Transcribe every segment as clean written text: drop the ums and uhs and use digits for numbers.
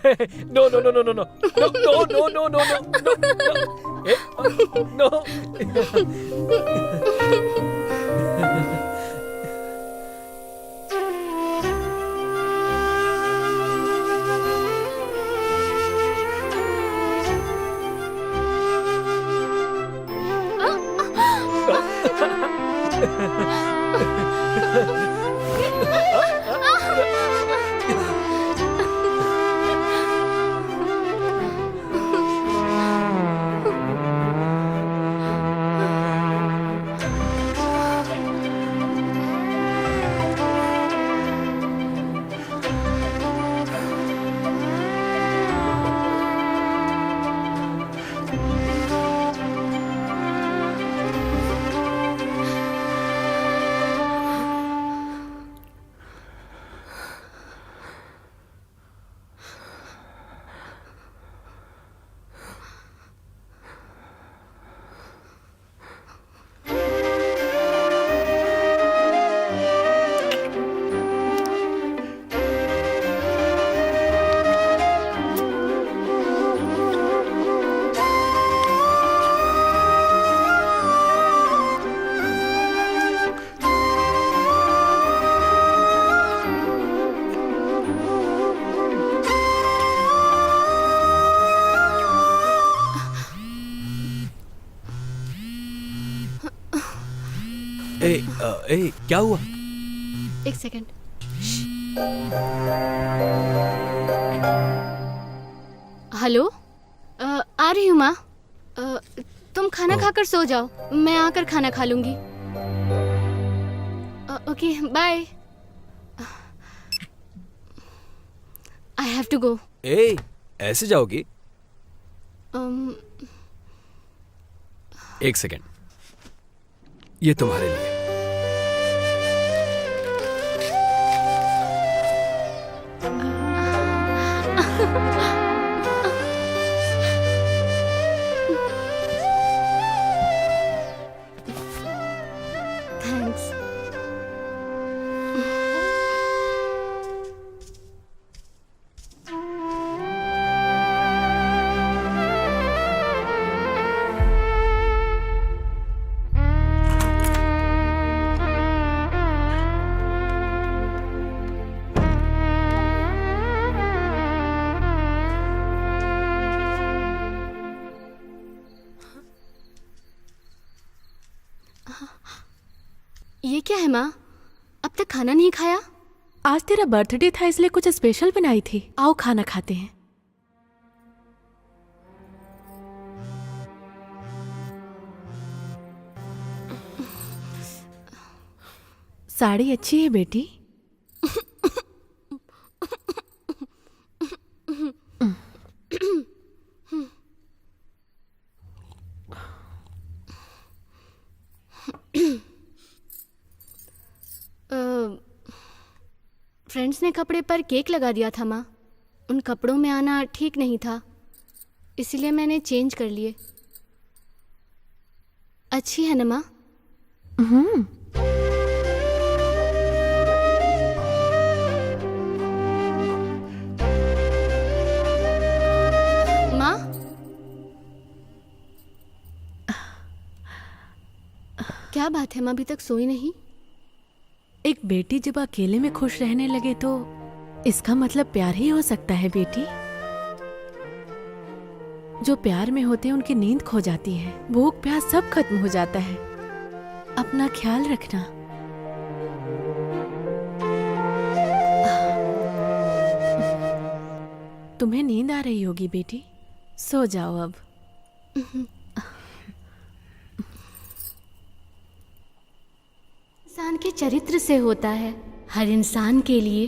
No no no no no no no no no no no no no. क्या हुआ? एक second. Hello, आ रही हूँ माँ। तुम खाना खाकर सो जाओ, मैं आकर खाना खा लूंगी। Okay bye. I have to go. ऐसे जाओगी? एक सेकंड, ये तुम्हारे लिए। थैंक्स। ये क्या है माँ? अब तक खाना नहीं खाया? आज तेरा बर्थडे था इसलिए कुछ स्पेशल बनाई थी। आओ खाना खाते हैं। साड़ी अच्छी है बेटी। फ्रेंड्स ने कपड़े पर केक लगा दिया था माँ। उन कपड़ों में आना ठीक नहीं था, इसीलिए मैंने चेंज कर लिए। अच्छी है ना माँ? माँ, क्या बात है माँ, अभी तक सोई नहीं? एक बेटी जब अकेले में खुश रहने लगे तो इसका मतलब प्यार ही हो सकता है बेटी। जो प्यार में होते हैं उनकी नींद खो जाती है, भूख प्यास सब खत्म हो जाता है। अपना ख्याल रखना। तुम्हें नींद आ रही होगी बेटी, सो जाओ अब। इंसान के चरित्र से होता है। हर इंसान के लिए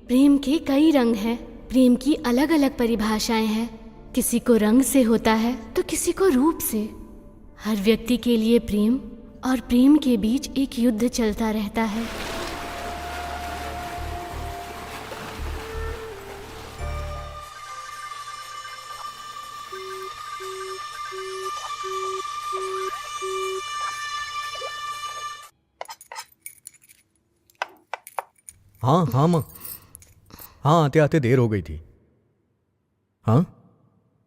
प्रेम के कई रंग हैं। प्रेम की अलग अलग परिभाषाएं हैं। किसी को रंग से होता है तो किसी को रूप से। हर व्यक्ति के लिए प्रेम और प्रेम के बीच एक युद्ध चलता रहता है। हाँ हाँ माँ, हाँ आते आते देर हो गई थी। हाँ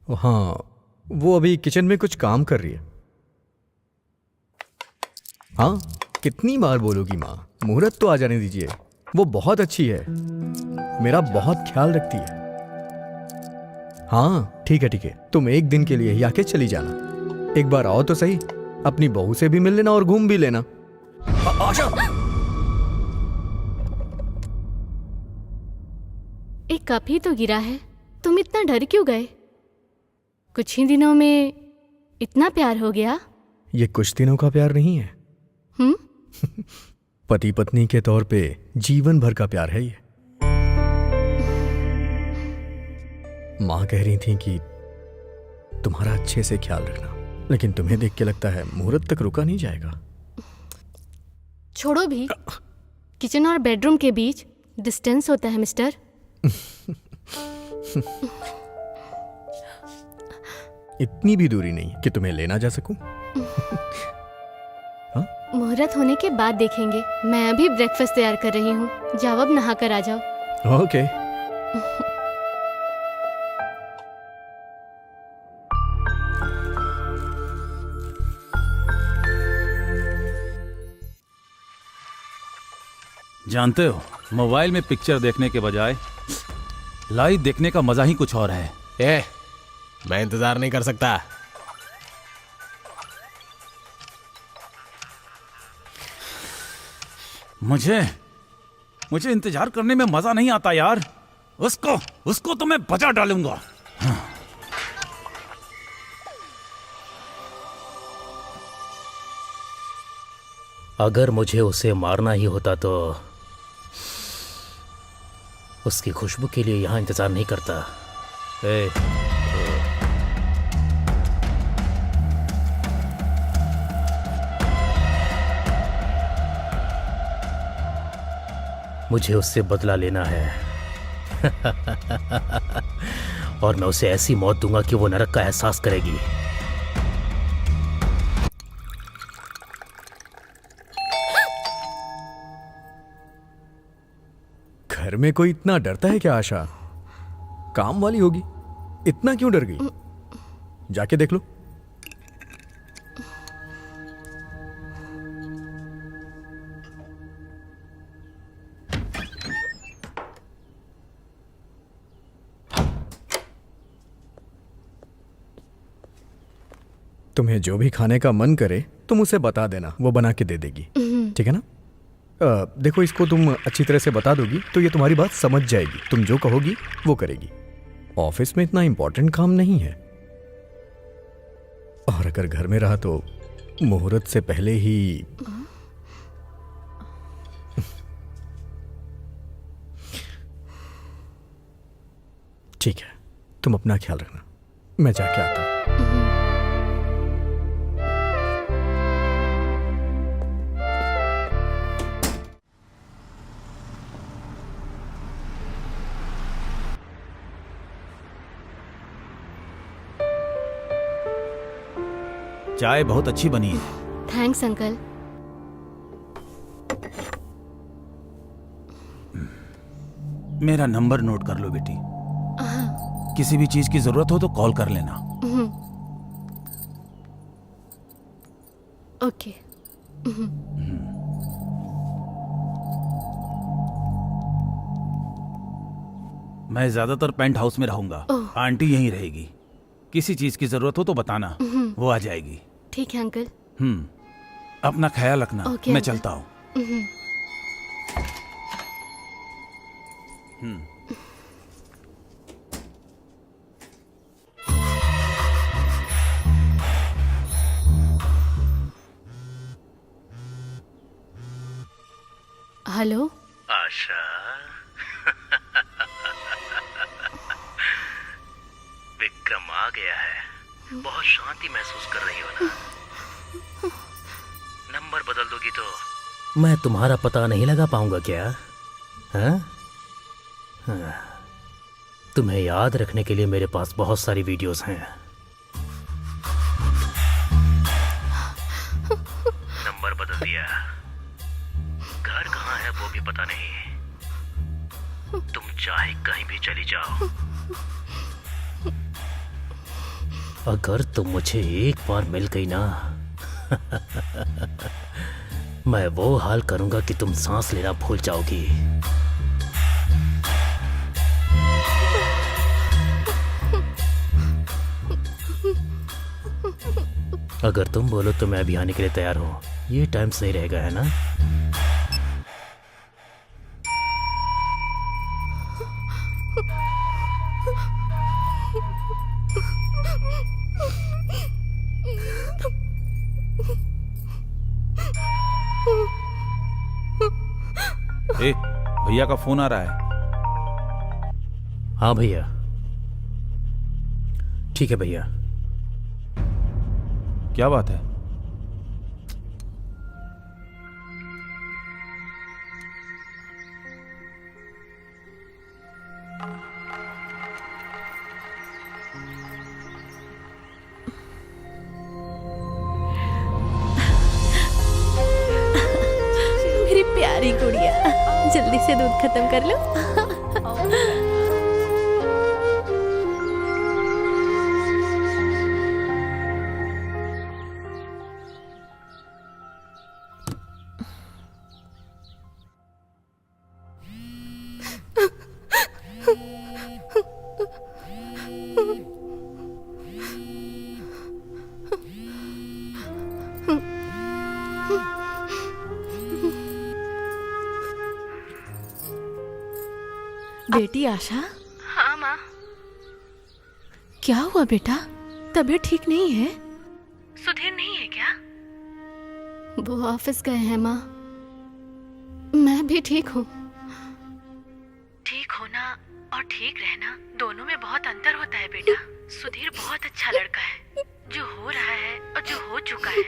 हाँ, वो अभी किचन में कुछ काम कर रही है। हाँ, कितनी बार बोलोगी माँ, मुहूर्त तो आ जाने दीजिए। वो बहुत अच्छी है, मेरा बहुत ख्याल रखती है। हाँ ठीक है, तुम एक दिन के लिए ही आके चली जाना। एक बार आओ तो सही, अपनी बहू से भी मिल लेना और घूम भी लेना। आशा, एक कप ही तो गिरा है, तुम इतना डर क्यों गए? कुछ ही दिनों में इतना प्यार हो गया? ये कुछ दिनों का प्यार नहीं है, पति पत्नी के तौर पे जीवन भर का प्यार है ये। माँ कह रही थी कि तुम्हारा अच्छे से ख्याल रखना, लेकिन तुम्हें देख के लगता है मुहूर्त तक रुका नहीं जाएगा। छोड़ो भी, किचन और बेडरूम के बीच डिस्टेंस होता है मिस्टर। इतनी भी दूरी नहीं कि तुम्हें लेना जा सकूं। मुहूर्त होने के बाद देखेंगे। मैं अभी ब्रेकफास्ट तैयार कर रही हूँ, जाओ अब नहा कर आ जाओ। ओके। जानते हो, मोबाइल में पिक्चर देखने के बजाय लाइव देखने का मजा ही कुछ और है। मैं इंतजार नहीं कर सकता। मुझे इंतजार करने में मजा नहीं आता यार। उसको तो मैं बजा डालूंगा। अगर मुझे उसे मारना ही होता तो उसकी खुशबू के लिए यहां इंतजार नहीं करता। मुझे उससे बदला लेना है। और मैं उसे ऐसी मौत दूंगा कि वो नरक का एहसास करेगी। घर में कोई इतना डरता है क्या आशा? काम वाली होगी, इतना क्यों डर गई? जाके देख लो। तुम्हें जो भी खाने का मन करे तुम उसे बता देना, वो बना के दे देगी। ठीक है ना? देखो, इसको तुम अच्छी तरह से बता दोगी तो ये तुम्हारी बात समझ जाएगी। तुम जो कहोगी वो करेगी। ऑफिस में इतना इंपॉर्टेंट काम नहीं है, और अगर घर में रहा तो मुहूर्त से पहले ही। ठीक है, तुम अपना ख्याल रखना, मैं जाके आता हूं। चाय बहुत अच्छी बनी है। Thanks uncle. मेरा नंबर नोट कर लो बेटी। किसी भी चीज की जरूरत हो तो कॉल कर लेना। ओके। मैं ज्यादातर पेंट हाउस में रहूंगा। आंटी यहीं रहेगी। किसी चीज की जरूरत हो तो बताना, वो आ जाएगी। ठीक है अंकल। अपना ख्याल रखना। ओके, मैं अंकल। चलता हूँ। हेलो आशा, विक्रम आ गया है। बहुत शांति महसूस कर रही हो ना? नंबर बदल दोगी तो मैं तुम्हारा पता नहीं लगा पाऊंगा क्या? हाँ? हाँ। तुम्हें याद रखने के लिए मेरे पास बहुत सारी वीडियोस हैं। नंबर बदल दिया। घर कहाँ है वो भी पता नहीं। तुम चाहे कहीं भी चली जाओ, अगर तुम मुझे एक बार मिल गई ना मैं वो हाल करूंगा कि तुम सांस लेना भूल जाओगी। अगर तुम बोलो तो मैं अभी आने के लिए तैयार हूं। ये टाइम सही रहेगा, है ना? ए, भैया का फोन आ रहा है। हाँ भैया, ठीक है भैया। क्या बात है? मेरी प्यारी गुड़िया, जल्दी से दूध खत्म कर लो। बेटी आशा। हाँ माँ। क्या हुआ बेटा, तबीयत ठीक नहीं है? सुधीर नहीं है क्या? वो ऑफिस गए हैं माँ। मैं भी ठीक हूँ। ठीक होना और ठीक रहना दोनों में बहुत अंतर होता है बेटा। सुधीर बहुत अच्छा लड़का है। जो हो रहा है और जो हो चुका है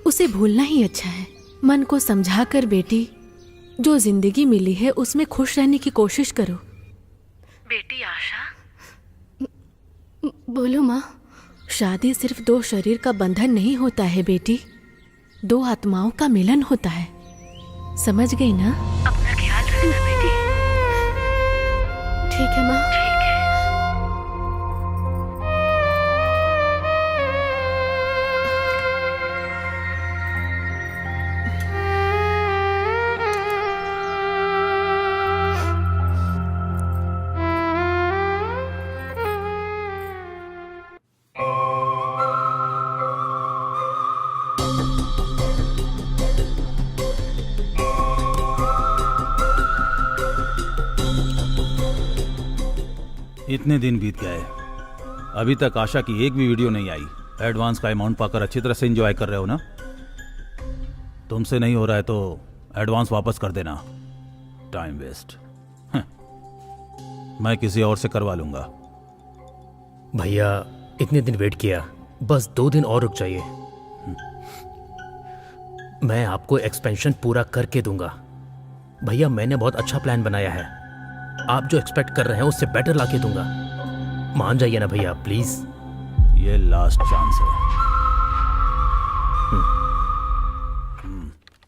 उसे भूलना ही अच्छा है। मन को समझा कर बेटी, जो जिंदगी मिली है उसमें खुश रहने की कोशिश करो। बेटी आशा। बोलो माँ। शादी सिर्फ दो शरीर का बंधन नहीं होता है बेटी, दो आत्माओं का मिलन होता है। समझ गई ना? अपना ख्याल रखना बेटी। ठीक है माँ। ठीक है। इतने दिन बीत गए, अभी तक आशा की एक भी वीडियो नहीं आई। एडवांस का अमाउंट पाकर अच्छी तरह से एंजॉय कर रहे हो ना? तुमसे नहीं हो रहा है तो एडवांस वापस कर देना। Time waste. मैं किसी और से करवा लूंगा। भैया इतने दिन वेट किया, बस 2 दिन और रुक जाइए। मैं आपको एक्सपेंशन पूरा करके दूंगा। भैया मैंने बहुत अच्छा प्लान बनाया है, आप जो एक्सपेक्ट कर रहे हैं उससे बेटर लाके दूंगा। मान जाइए ना भैया प्लीज। ये लास्ट चांस है।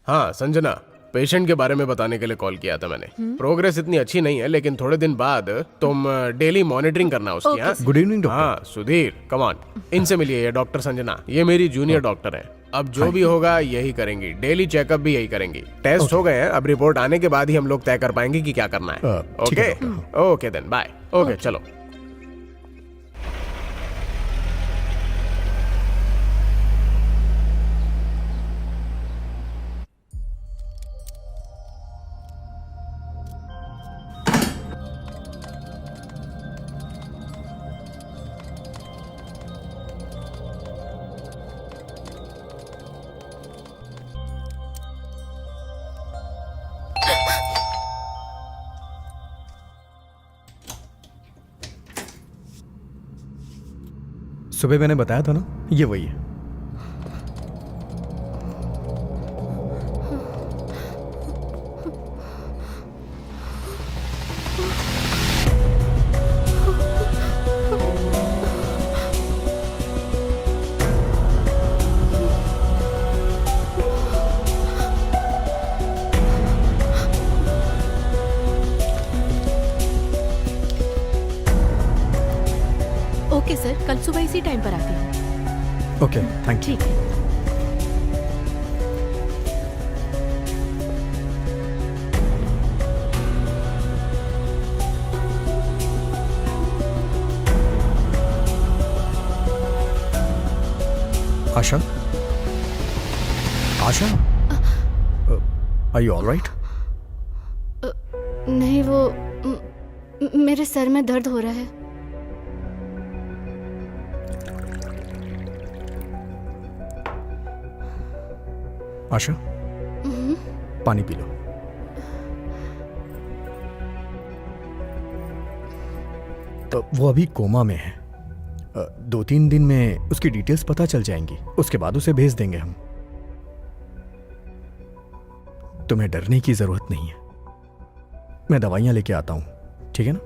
हाँ संजना, पेशेंट के बारे में बताने के लिए कॉल किया था मैंने। प्रोग्रेस इतनी अच्छी नहीं है, लेकिन थोड़े दिन बाद तुम डेली मॉनिटरिंग करना उसकी। हाँ गुड इवनिंग डॉक्टर। हाँ सुधीर, कम ऑन, इनसे मिलिए। ये डॉक्टर संजना, ये मेरी जूनियर डॉक्टर है। अब जो भी होगा यही करेंगी, डेली चेकअप भी यही करेंगी। टेस्ट हो गए हैं, अब रिपोर्ट आने के बाद ही हम लोग तय कर पाएंगे कि क्या करना है। ठीक है okay okay then bye. Okay चलो। सुबह मैंने बताया था ना, ये वही है। Okay sir. कल सुबह इसी टाइम पर आती हूँ। Okay, thank you. ठीक है। Asha, Asha, are you all right? नहीं, वो मेरे सर में दर्द हो रहा है। आशा, पानी पी लो। वो अभी कोमा में है। 2-3 दिन में उसकी डिटेल्स पता चल जाएंगी, उसके बाद उसे भेज देंगे हम। तुम्हें डरने की जरूरत नहीं है, मैं दवाइयां लेके आता हूं, ठीक है ना?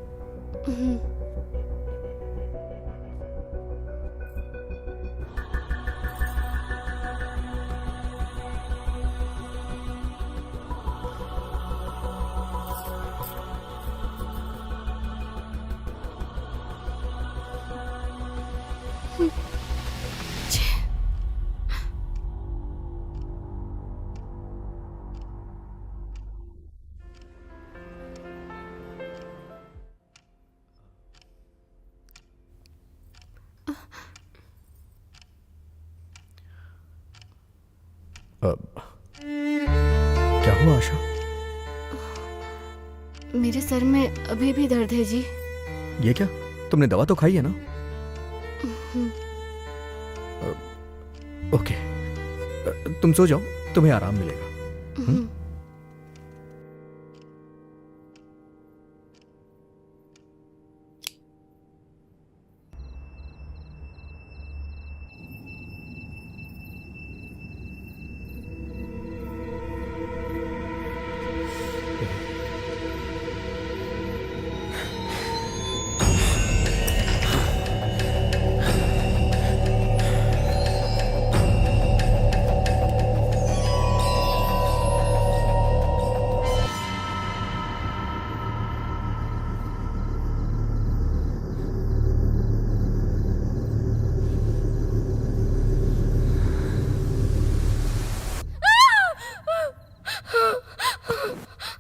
क्या हुआ आशा? मेरे सर में अभी भी दर्द है जी। ये क्या, तुमने दवा तो खाई है ना? ओके, तुम सो जाओ, तुम्हें आराम मिलेगा।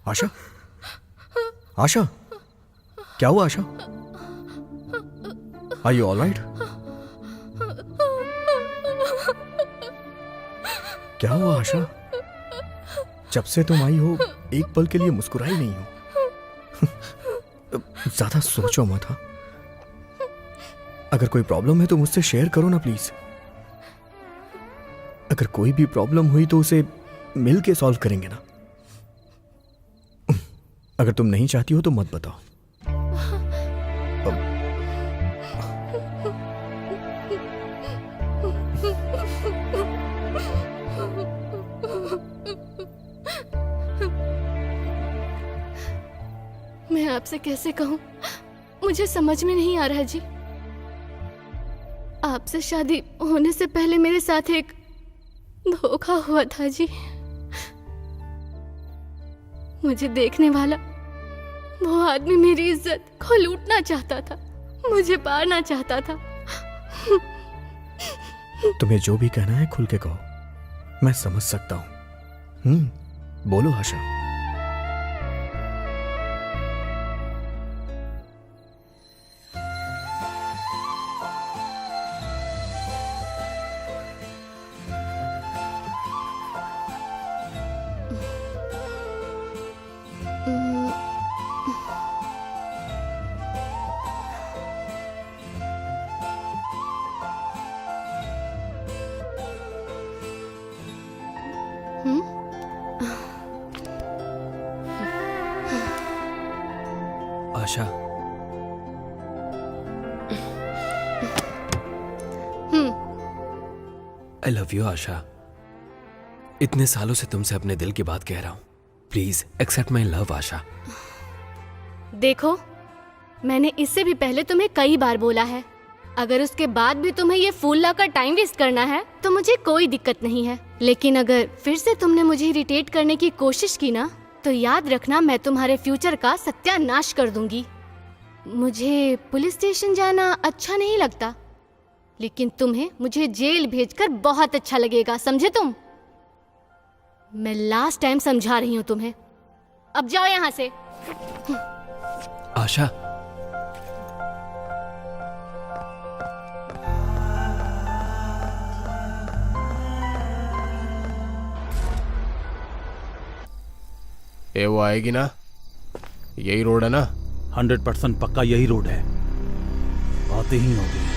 आशा, आशा, क्या हुआ Asha? Are you all right? क्या हुआ आशा? जब से तुम आई हो एक पल के लिए मुस्कुराई नहीं हो। ज्यादा सोचो मत। हाँ, अगर कोई प्रॉब्लम है तो मुझसे शेयर करो ना प्लीज। अगर कोई भी प्रॉब्लम हुई तो उसे मिल के सॉल्व करेंगे ना। अगर तुम नहीं चाहती हो तो मत बताओ। मैं आपसे कैसे कहूं, मुझे समझ में नहीं आ रहा जी। आपसे शादी होने से पहले मेरे साथ एक धोखा हुआ था जी। मुझे देखने वाला वो आदमी मेरी इज्जत को लूटना चाहता था, मुझे पाना चाहता था। तुम्हें जो भी कहना है खुल के कहो, मैं समझ सकता हूं। बोलो आशा। आशा, आई लव यू आशा। इतने सालों से तुमसे अपने दिल की बात कह रहा हूं। प्लीज एक्सेप्ट माई लव आशा। देखो, मैंने इससे भी पहले तुम्हें कई बार बोला है, अगर उसके बाद भी तुम्हें ये फूल लाकर टाइम वेस्ट करना है तो मुझे कोई दिक्कत नहीं है। लेकिन अगर फिर से तुमने मुझे इरिटेट करने की कोशिश की ना, तो याद रखना मैं तुम्हारे फ्यूचर का सत्यानाश कर दूंगी। मुझे पुलिस स्टेशन जाना अच्छा नहीं लगता, लेकिन तुम्हें मुझे जेल भेजकर बहुत अच्छा लगेगा, समझे तुम? मैं लास्ट टाइम समझा रही हूँ तुम्हें। अब जाओ यहाँ से। आशा, ये वो आएगी ना? यही रोड है ना? 100% पक्का यही रोड है, आते ही होगी।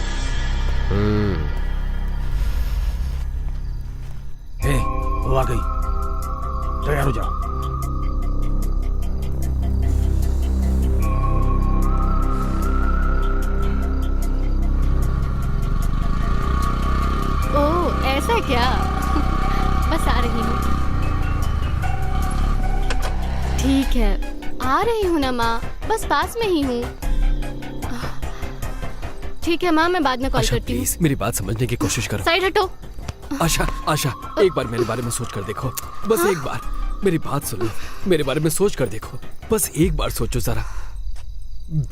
हे, वो आ गई, तैयार हो जाओ। ओह, ऐसा क्या? बस आ रही हूँ। ठीक है, आ रही हूँ ना माँ, बस पास में ही हूँ। ठीक है माँ, मैं बाद में कॉल आशा करती हूँ। प्लीज मेरी बात समझने की कोशिश करो। साइड हटो। आशा, आशा, एक बार मेरे बारे में सोच कर देखो, बस एक बार मेरी बात सुनो, मेरे बारे में सोच कर देखो, बस एक बार सोचो जरा।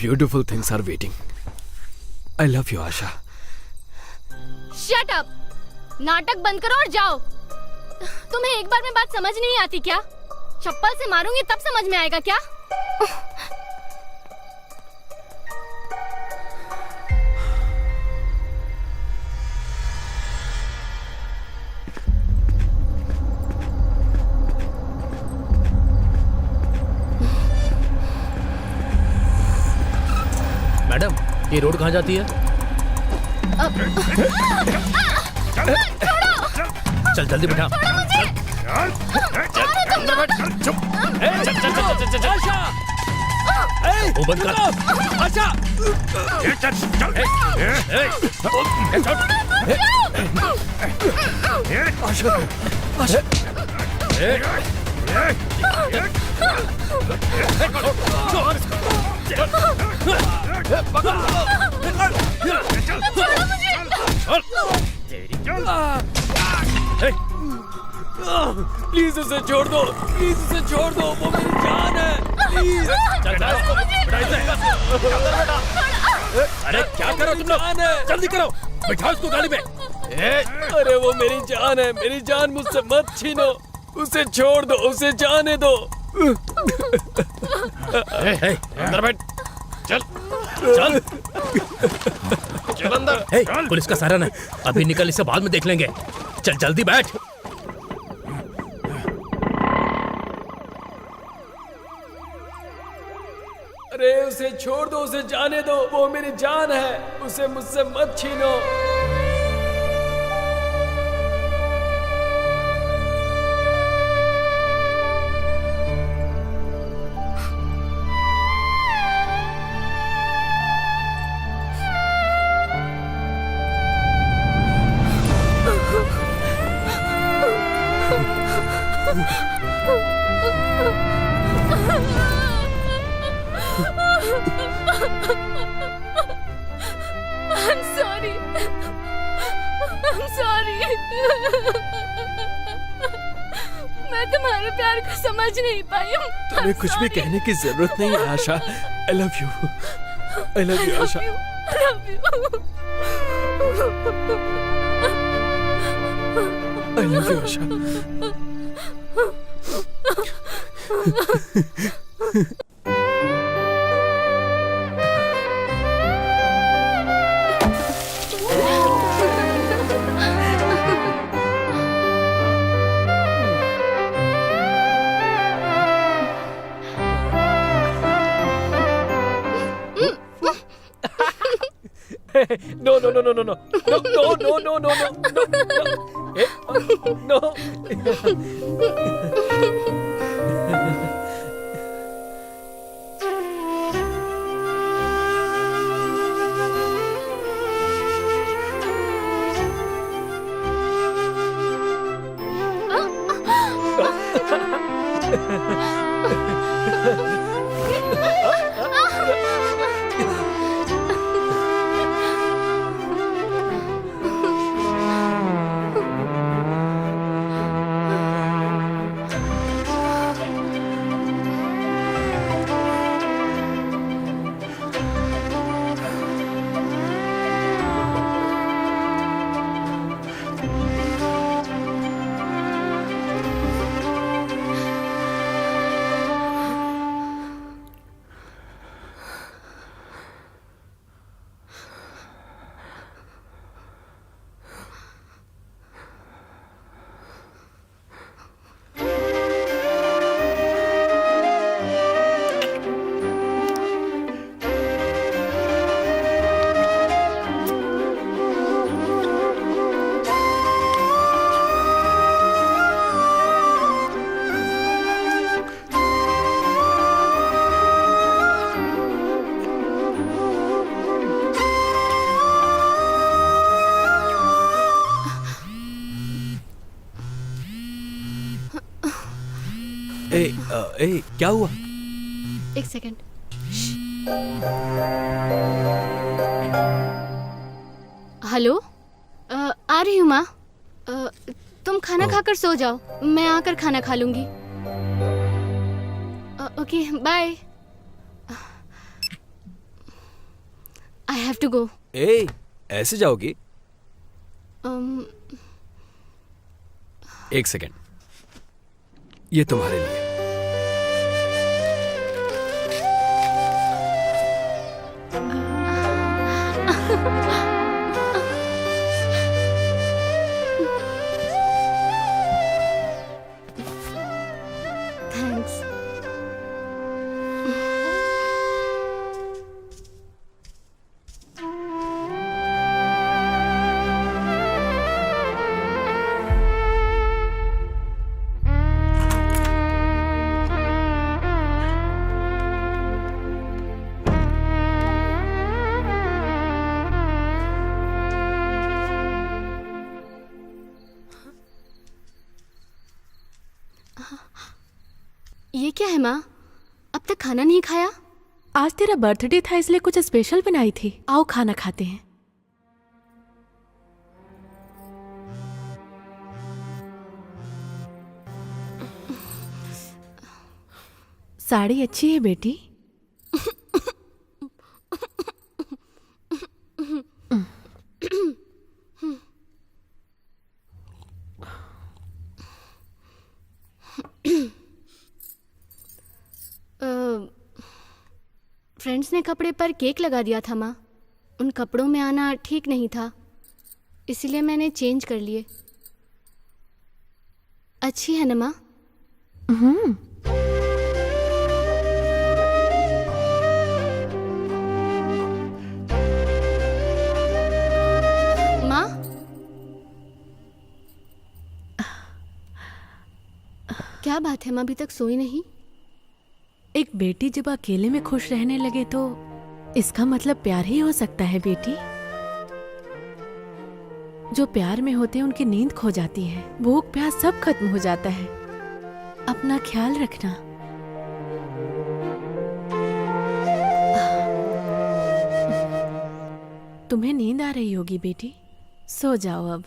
Beautiful things are waiting. I love you Asha. Shut up! नाटक बंद करो और जाओ। तुम्हें एक बार में बात समझ नहीं आती क्या? चप्पल से मारूंगी तब समझ में आएगा क्या? मैडम, ये रोड कहाँ जाती है? चल जल्दी बैठा। वो बंद कर। प्लीज उसे छोड़ दो, प्लीज उसे छोड़ दो, वो मेरी जान है। प्लीज अरे क्या करो तुम लोग? जल्दी करो, बिठाओ इसको गाड़ी में। अरे वो मेरी जान है, मेरी जान मुझसे मत छीनो, उसे छोड़ दो, उसे जाने दो। अंदर बैठ। चल चल चल अंदर। पुलिस का सायरन है, अभी निकल, इसे बाद में देख लेंगे। चल जल्दी बैठ। अरे उसे छोड़ दो, उसे जाने दो, वो मेरी जान है, उसे मुझसे मत छीनो। I'm sorry. I'm sorry. मैं तुम्हारे प्यार को समझ नहीं पाई हूँ। तुम्हें कुछ भी कहने की जरूरत नहीं है Asha. I love you, I love you Asha. I love you. I love you Asha. No, no, no, no, no, no, no, no, no, no, no, no, no, no. ए क्या हुआ? एक सेकंड। हेलो, आ रही हूँ माँ। तुम खाना खाकर सो जाओ, मैं आकर खाना खा लूंगी। Okay bye. I have to go. ए ऐसे जाओगी? एक सेकंड, ये तुम्हारे लिए। थैंक्स। ये क्या है माँ? अब तक खाना नहीं खाया? आज तेरा बर्थडे था इसलिए कुछ स्पेशल बनाई थी। आओ खाना खाते हैं। साड़ी अच्छी है बेटी। फ्रेंड्स ने कपड़े पर केक लगा दिया था माँ। उन कपड़ों में आना ठीक नहीं था, इसीलिए मैंने चेंज कर लिए। अच्छी है ना माँ? माँ, क्या बात है माँ, अभी तक सोई नहीं? एक बेटी जब अकेले में खुश रहने लगे तो इसका मतलब प्यार ही हो सकता है बेटी। जो प्यार में होते हैं उनकी नींद खो जाती है, भूख प्यास सब खत्म हो जाता है। अपना ख्याल रखना। तुम्हें नींद आ रही होगी बेटी, सो जाओ अब।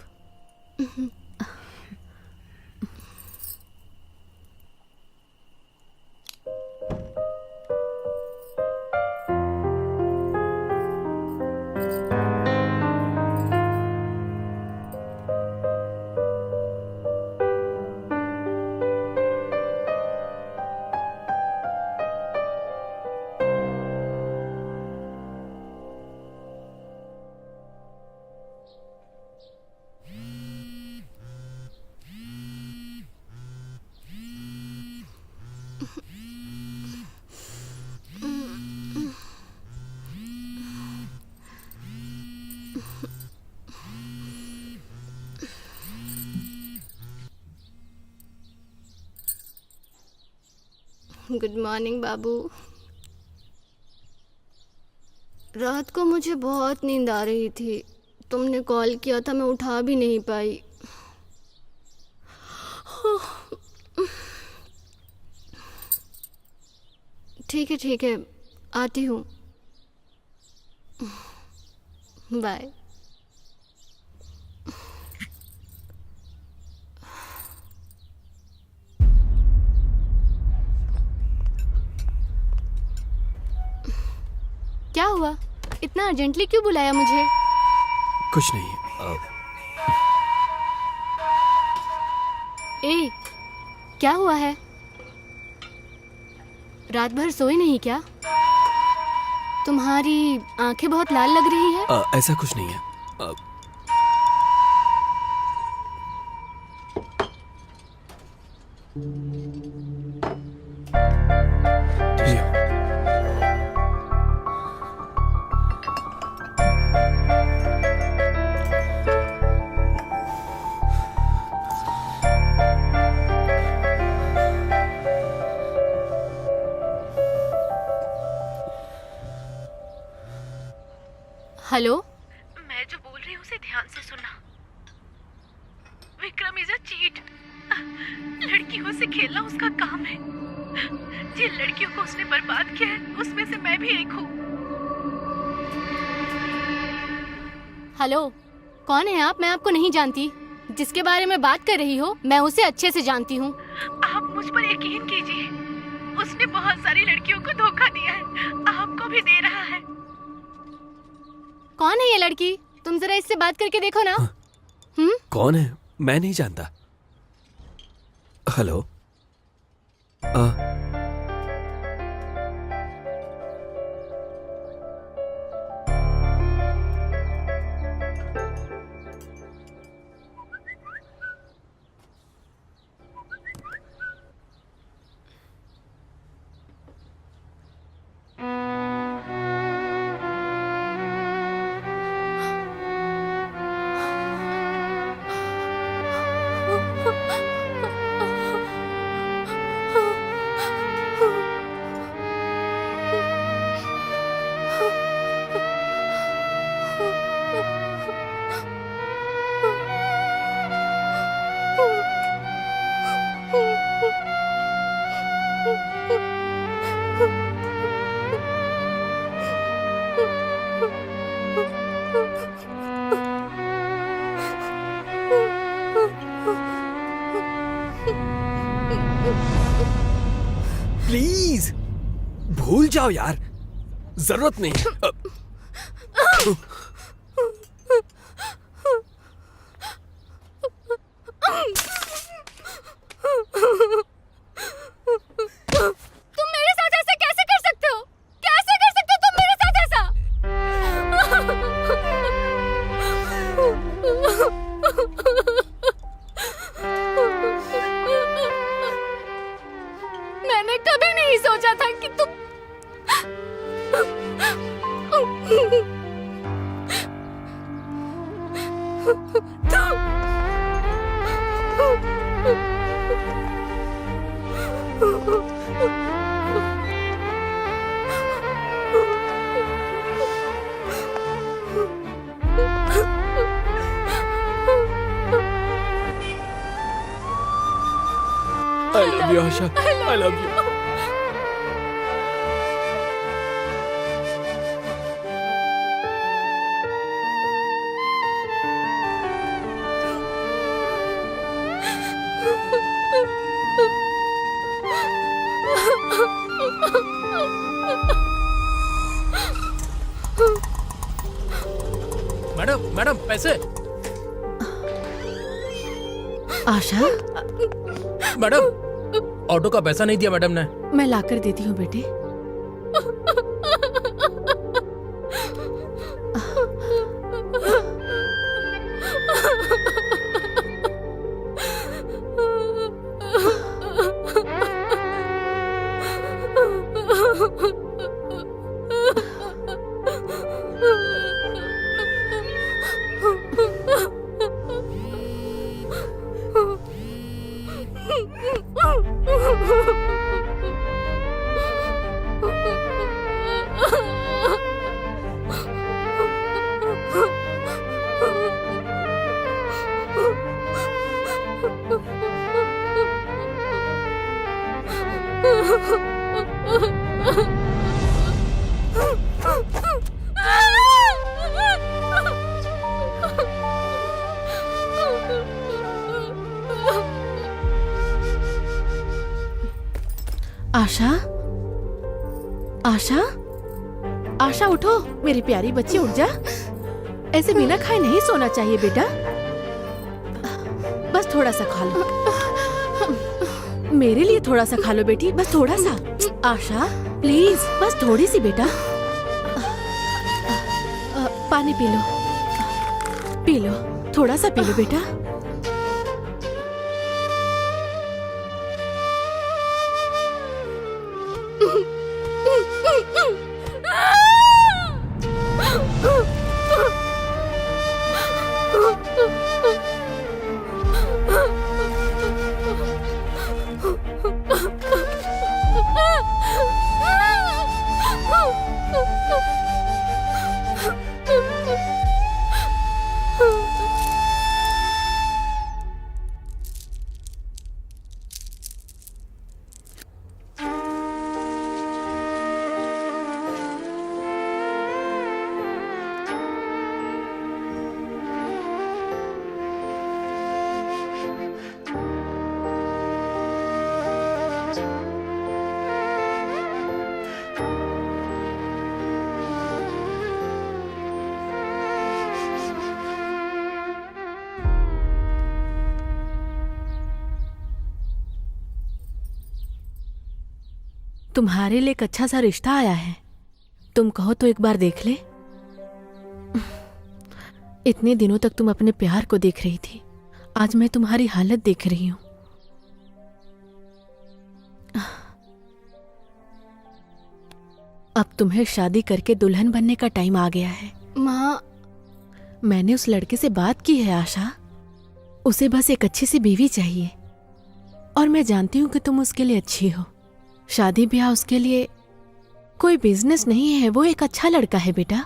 गुड मॉर्निंग बाबू। रात को मुझे बहुत नींद आ रही थी, तुमने कॉल किया था, मैं उठा भी नहीं पाई। ठीक है, आती हूँ। बाय। क्या हुआ? इतना अर्जेंटली क्यों बुलाया मुझे? कुछ नहीं। ए, क्या हुआ है? रात भर सोए नहीं क्या? तुम्हारी आंखें बहुत लाल लग रही है। ऐसा कुछ नहीं है। हेलो, मैं जो बोल रही हूँ उसे ध्यान से सुनना। Vikram is a cheat. लड़कियों से खेलना उसका काम है। जिन लड़कियों को उसने बर्बाद किया है उसमें से मैं भी एक हूँ। हेलो, कौन है आप? मैं आपको नहीं जानती। जिसके बारे में बात कर रही हो मैं उसे अच्छे से जानती हूँ। आप मुझ पर यकीन कीजिए, उसने बहुत सारी लड़कियों को धोखा दिया है, आपको भी दे रहा है। कौन है ये लड़की? तुम जरा इससे बात करके देखो ना। कौन है? मैं नहीं जानता। हेलो। प्लीज भूल जाओ यार, जरूरत नहीं है। तुम मेरे साथ ऐसे कैसे कर सकते हो? कैसे कर सकते हो तुम मेरे साथ ऐसा? मैंने कभी नहीं सोचा था कि तुम I love you, Asha. I love you. Madam madam पैसे। आशा, मैडम ऑटो का पैसा नहीं दिया मैडम ने। मैं लाकर देती हूँ बेटे। आशा, आशा, आशा उठो मेरी प्यारी बच्ची, उठ जा। ऐसे बिना खाए नहीं सोना चाहिए बेटा। बस थोड़ा सा खा लो, मेरे लिए थोड़ा सा खा लो बेटी, बस थोड़ा सा। आशा प्लीज, बस थोड़ी सी बेटा। पानी पी लो, पी लो, थोड़ा सा पी लो बेटा। तुम्हारे लिए एक अच्छा सा रिश्ता आया है, तुम कहो तो एक बार देख ले। इतने दिनों तक तुम अपने प्यार को देख रही थी, आज मैं तुम्हारी हालत देख रही हूं। अब तुम्हें शादी करके दुल्हन बनने का टाइम आ गया है। माँ, मैंने उस लड़के से बात की है आशा, उसे बस एक अच्छी सी बीवी चाहिए, और मैं जानती हूं कि तुम उसके लिए अच्छी हो। शादी ब्याह उसके लिए कोई बिजनेस नहीं है, वो एक अच्छा लड़का है बेटा।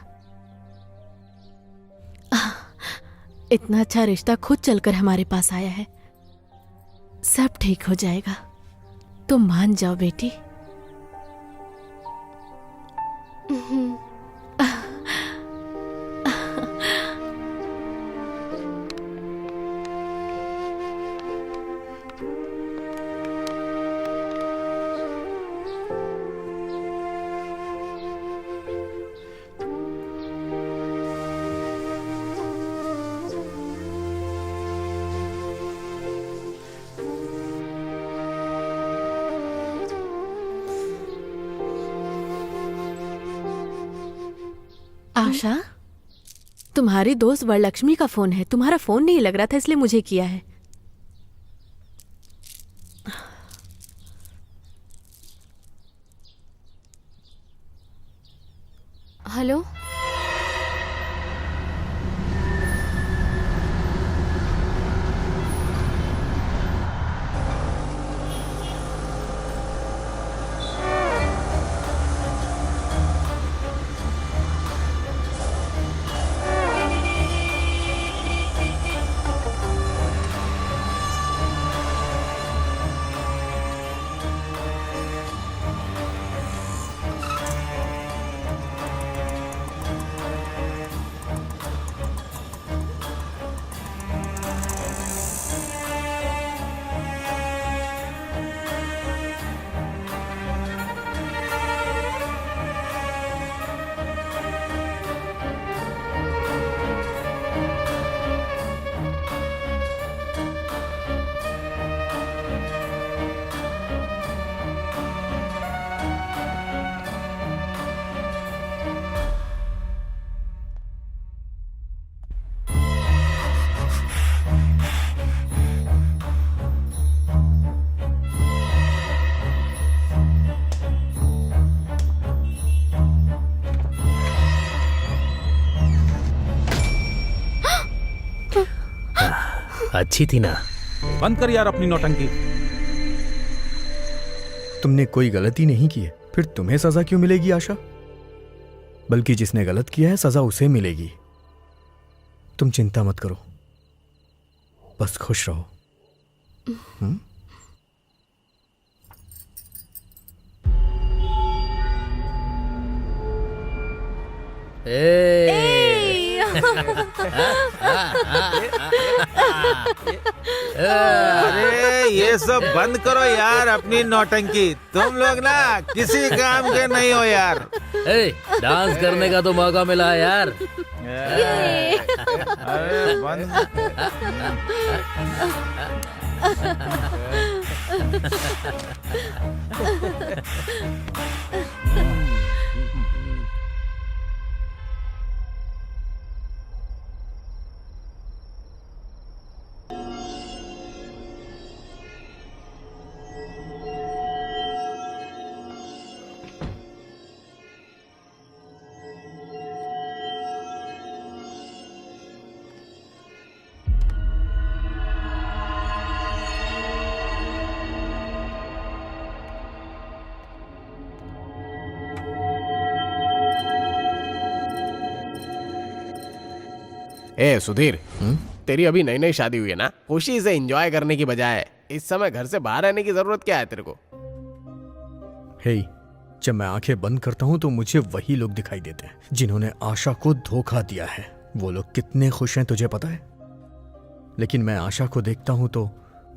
इतना अच्छा रिश्ता खुद चलकर हमारे पास आया है, सब ठीक हो जाएगा, तुम मान जाओ बेटी। आशा, तुम्हारी दोस्त वरलक्ष्मी का फोन है, तुम्हारा फोन नहीं लग रहा था इसलिए मुझे किया है। हेलो। अच्छी थी ना? बंद कर यार अपनी नौटंकी। तुमने कोई गलती नहीं की है, फिर तुम्हें सजा क्यों मिलेगी आशा? बल्कि जिसने गलत किया है सजा उसे मिलेगी। तुम चिंता मत करो, बस खुश रहो। अरे ये सब बंद करो यार अपनी नौटंकी। तुम लोग ना किसी काम के नहीं हो यार। डांस करने का तो मौका मिला है यार। अरे बंद। ए सुधीर, तेरी अभी नई नई शादी हुई है ना, खुशी से एंजॉय करने की बजाय इस समय घर से बाहर रहने की जरूरत क्या है तेरे को? हे, जब मैं आंखें बंद करता हूं तो मुझे वही लोग दिखाई देते हैं जिन्होंने आशा को धोखा दिया है। वो लोग कितने खुश हैं तुझे पता है? लेकिन मैं आशा को देखता हूं तो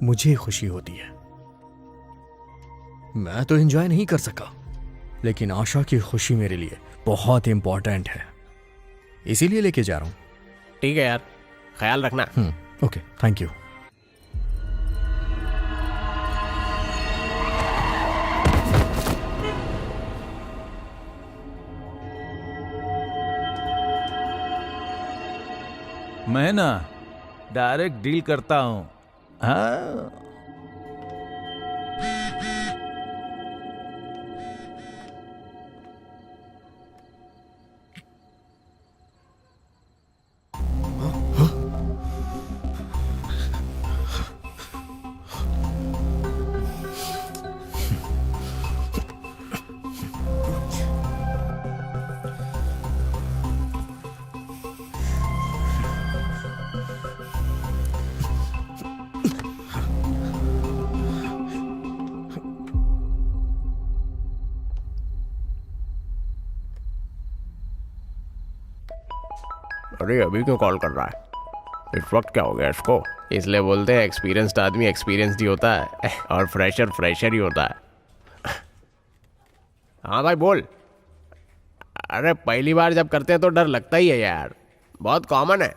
मुझे खुशी होती है। मैं तो एंजॉय नहीं कर सका, लेकिन आशा की खुशी मेरे लिए बहुत इंपॉर्टेंट है, इसीलिए लेके जा रहा हूं। ठीक है यार, ख्याल रखना। Okay, thank you. मैं ना डायरेक्ट डील करता हूँ। हाँ अरे अभी क्यों कॉल कर रहा है? इस वक्त क्या हो गया इसको? इसलिए बोलते हैं एक्सपीरियंस्ड आदमी एक्सपीरियंस्ड ही होता है और फ्रेशर फ्रेशर ही होता है। हाँ भाई बोल। अरे पहली बार जब करते हैं तो डर लगता ही है यार, बहुत कॉमन है।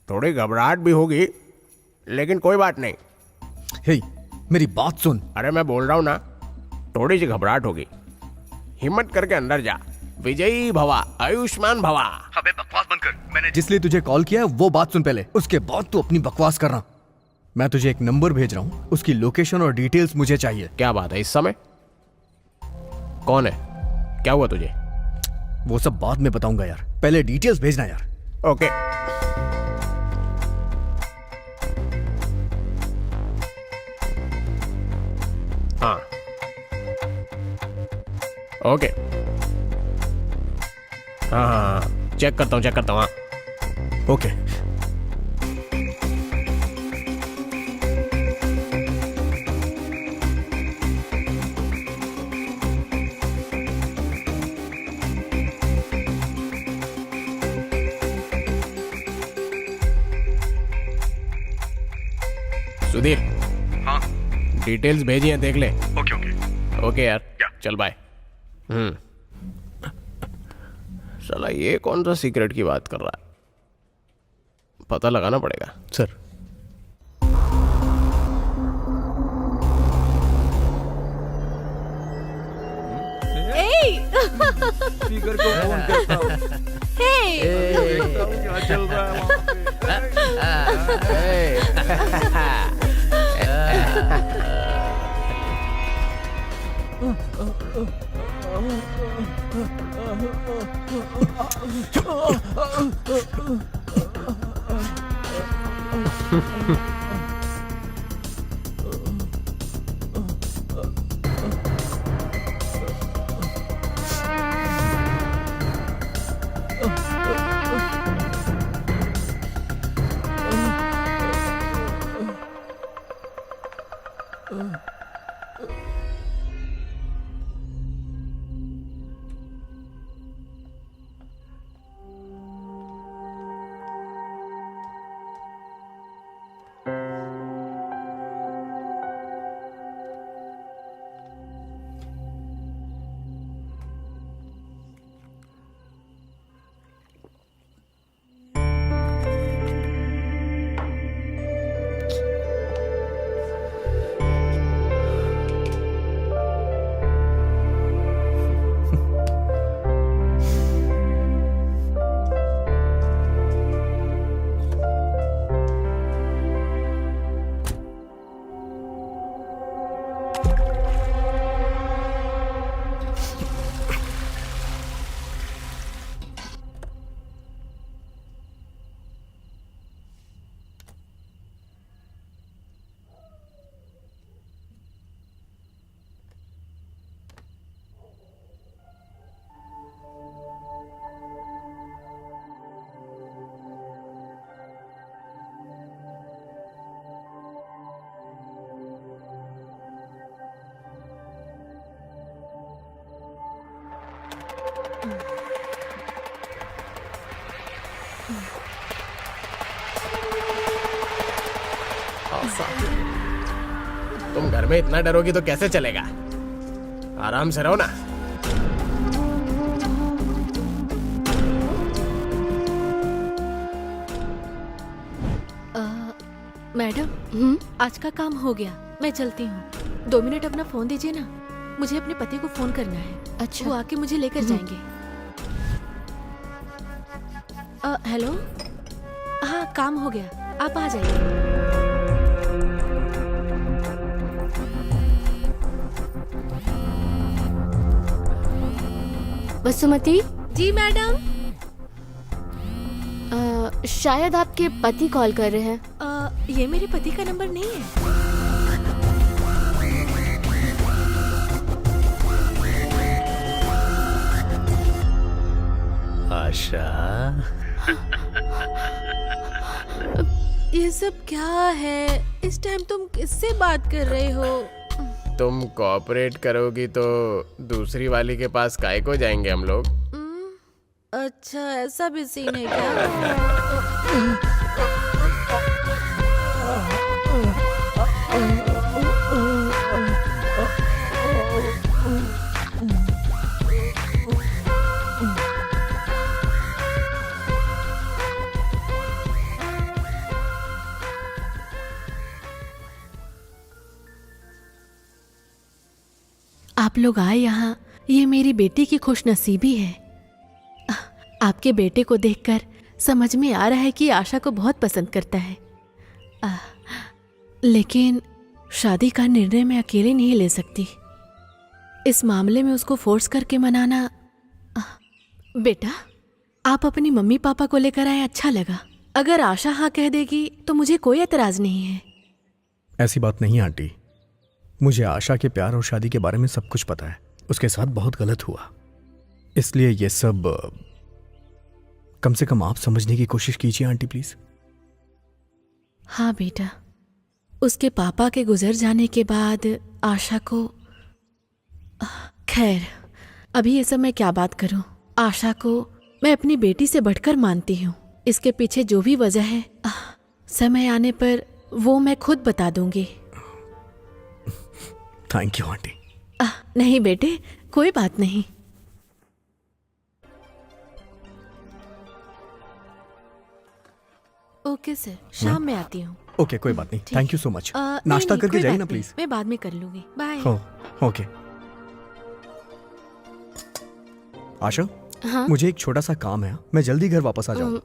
थोड़ी घबराहट भी होगी लेकिन कोई बात नहीं। हे, मेरी बात सुन। अरे मैं बोल रहा हूँ ना, थोड़ी सी घबराहट होगी, हिम्मत करके अंदर जा। विजयी भवा, आयुष्मान भवा। अबे बकवास बंद कर। मैंने जिसलिए तुझे कॉल किया है वो बात सुन पहले, उसके बाद तू अपनी बकवास करना। मैं तुझे एक नंबर भेज रहा हूँ, उसकी लोकेशन और डिटेल्स मुझे चाहिए। क्या बात है, इस समय? कौन है? क्या हुआ तुझे? वो सब बाद में बताऊंगा यार, पहले डिटेल्स भेजना यार। ओके। हाँ ओके। हाँ, चेक करता हूँ। हाँ ओके। सुधीर। हाँ डिटेल्स भेजी हैं, देख ले। Okay okay. ओके यार, चल बाय। साला ये कौन सा सीक्रेट की बात कर रहा है? पता लगाना पड़ेगा। सर स्पीकर को फोन करता हूँ। क्या चल रहा है वहाँ पे? तुम घर में इतना डरोगी तो कैसे चलेगा? आराम से रहो ना। मैडम, आज का काम हो गया, मैं चलती हूँ। 2 मिनट अपना फोन दीजिए ना, मुझे अपने पति को फोन करना है। अच्छा। वो आके मुझे लेकर जाएंगे। हेलो हाँ काम हो गया, आप आ जाइए। वसुमती, जी मैडम। शायद आपके पति कॉल कर रहे हैं। ये मेरे पति का नंबर नहीं है। आशा, ये सब क्या है? इस टाइम तुम किससे बात कर रहे हो? तुम कोऑपरेट करोगी तो दूसरी वाली के पास काहे को जाएंगे हम लोग? अच्छा, ऐसा भी सीन है क्या? आप लोग आए यहाँ, ये मेरी बेटी की खुशनसीबी है। आपके बेटे को देखकर समझ में आ रहा है कि आशा को बहुत पसंद करता है। लेकिन शादी का निर्णय मैं अकेले नहीं ले सकती। इस मामले में उसको फोर्स करके मनाना। बेटा, आप अपनी मम्मी पापा को लेकर आए, अच्छा लगा। अगर आशा हाँ कह देगी तो मुझे कोई एतराज नहीं है। ऐसी बात नहीं आंटी, मुझे आशा के प्यार और शादी के बारे में सब कुछ पता है। उसके साथ बहुत गलत हुआ, इसलिए ये सब कम से कम आप समझने की कोशिश कीजिए आंटी प्लीज। हाँ बेटा, उसके पापा के गुजर जाने के बाद आशा को, खैर अभी ये सब मैं क्या बात करूं। आशा को मैं अपनी बेटी से बढ़कर मानती हूँ। इसके पीछे जो भी वजह है, समय आने पर वो मैं खुद बता दूंगी। Thank you aunty. नहीं बेटे, कोई बात नहीं। ओके सर, शाम में आती हूँ। ओके, कोई बात नहीं। ठीक। Thank you so much. नहीं, नाश्ता नहीं, करके कोई जाइए बात ना नहीं, प्लीज। मैं बाद में कर लूंगी। बाय। हो, ओके। आशा, हाँ? मुझे एक छोटा सा काम है, मैं जल्दी घर वापस आ जाऊँ।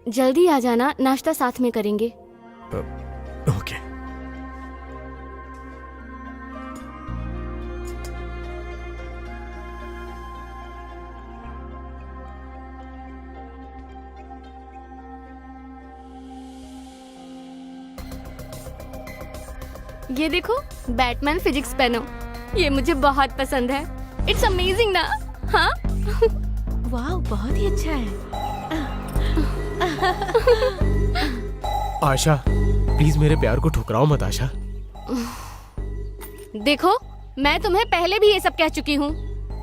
जल्दी आ जाना, नाश्ता साथ में करेंगे। ओके। ये देखो, बैटमैन फिजिक्स पेन, ये मुझे बहुत पसंद है। इट्स अमेजिंग ना? हाँ? वाह, बहुत ही अच्छा है। आशा, प्लीज मेरे प्यार को ठुकराओ मत आशा। देखो, मैं तुम्हें पहले भी ये सब कह चुकी हूँ।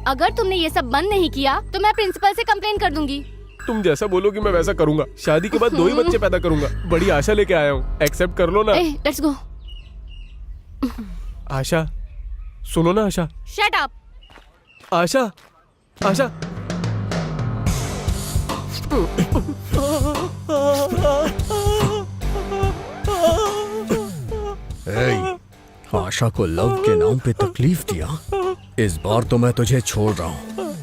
अगर तुमने ये सब बंद नहीं किया तो मैं प्रिंसिपल से कंप्लेन कर दूंगी। तुम जैसा बोलोगी मैं वैसा करूंगा। शादी के बाद 2 ही बच्चे पैदा करूंगा। बड़ी आशा लेके आया हूँ, एक्सेप्ट कर लो ना। Let's go. आशा, सुनो ना आशा। Shut up. आशा, आशा। आशा को लव के नाम पे तकलीफ दिया, इस बार तो मैं तुझे छोड़ रहा हूँ।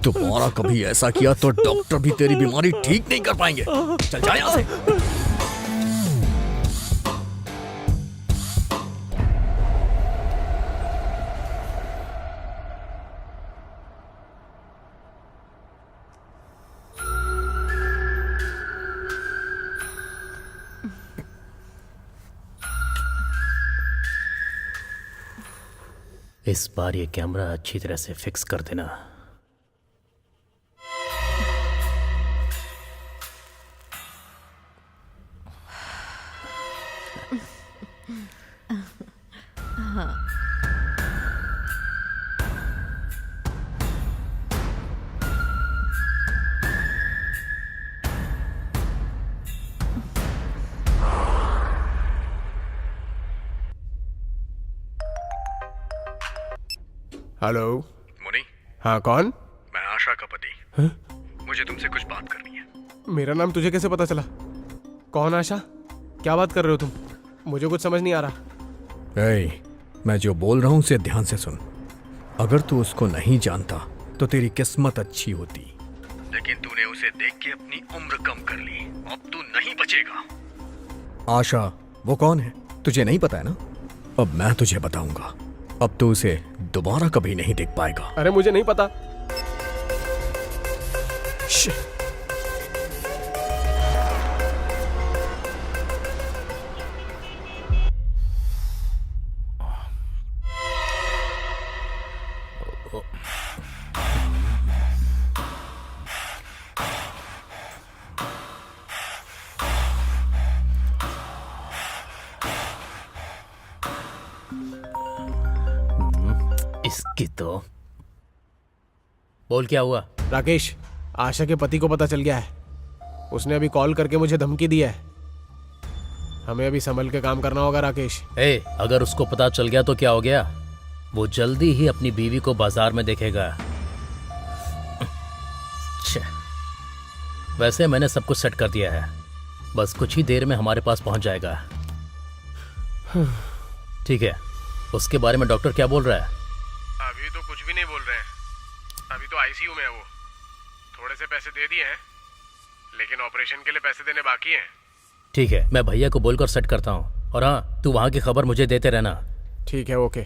दोबारा कभी ऐसा किया तो डॉक्टर भी तेरी बीमारी ठीक नहीं कर पाएंगे। चल जा यहाँ से। इस बार ये कैमरा अच्छी तरह से फिक्स कर देना। हेलो मुनी, हाँ, कौन? मैं आशा का पति। मुझे तुमसे कुछ बात करनी है। मेरा नाम तुझे कैसे पता चला? कौन आशा? क्या बात कर रहे हो तुम? मुझे कुछ समझ नहीं आ रहा। मैं जो बोल रहा हूँ उसे ध्यान से सुन। अगर तू उसको नहीं जानता तो तेरी किस्मत अच्छी होती, लेकिन तूने उसे देख के अपनी उम्र कम कर ली। अब तू नहीं बचेगा। आशा वो कौन है तुझे नहीं पता है ना? अब मैं तुझे बताऊंगा। अब तू उसे दोबारा कभी नहीं देख पाएगा। अरे मुझे नहीं पता। इसकी तो बोल क्या हुआ? राकेश, आशा के पति को पता चल गया है। उसने अभी कॉल करके मुझे धमकी दी है। हमें अभी संभल के काम करना होगा राकेश। अगर उसको पता चल गया तो क्या हो गया? वो जल्दी ही अपनी बीवी को बाजार में देखेगा। वैसे मैंने सब कुछ सेट कर दिया है, बस कुछ ही देर में हमारे पास पहुंच जाएगा। ठीक है, उसके बारे में डॉक्टर क्या बोल रहा है? अभी तो कुछ भी नहीं बोल रहे हैं। अभी तो आईसीयू में है वो। थोड़े से पैसे दे दिए हैं, लेकिन ऑपरेशन के लिए पैसे देने बाकी हैं। ठीक है, मैं भैया को बोलकर सेट करता हूँ। और हाँ, तू वहाँ की खबर मुझे देते रहना। ठीक है, ओके।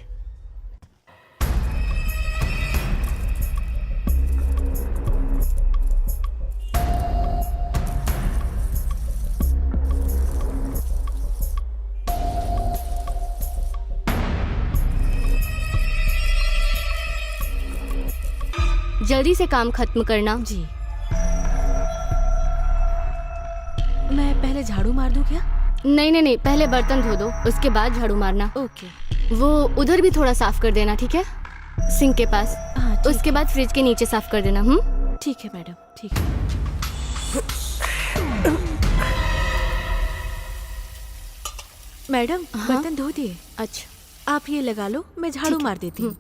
जल्दी से काम खत्म करना। जी। मैं पहले झाड़ू मार दूं क्या? नहीं नहीं नहीं, पहले बर्तन धो दो, उसके बाद झाड़ू मारना। ओके। वो उधर भी थोड़ा साफ कर देना, ठीक है? सिंक के पास। हाँ, ठीक उसके बाद फ्रिज के नीचे साफ कर देना। ठीक है मैडम, ठीक है। मैडम, बर्तन धो दिए। अच्छा, आप ये लगा लो, मैं झाड़ू मार देती हूँ।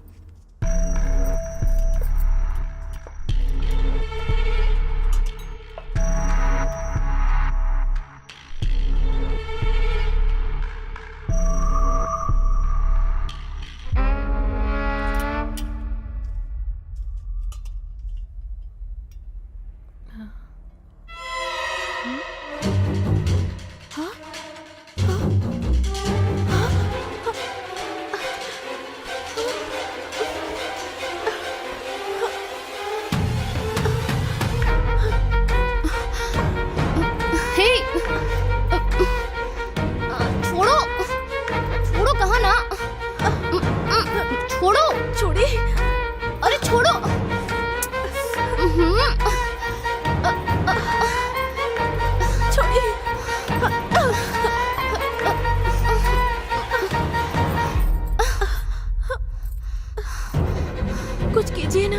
कुछ कीजिए ना,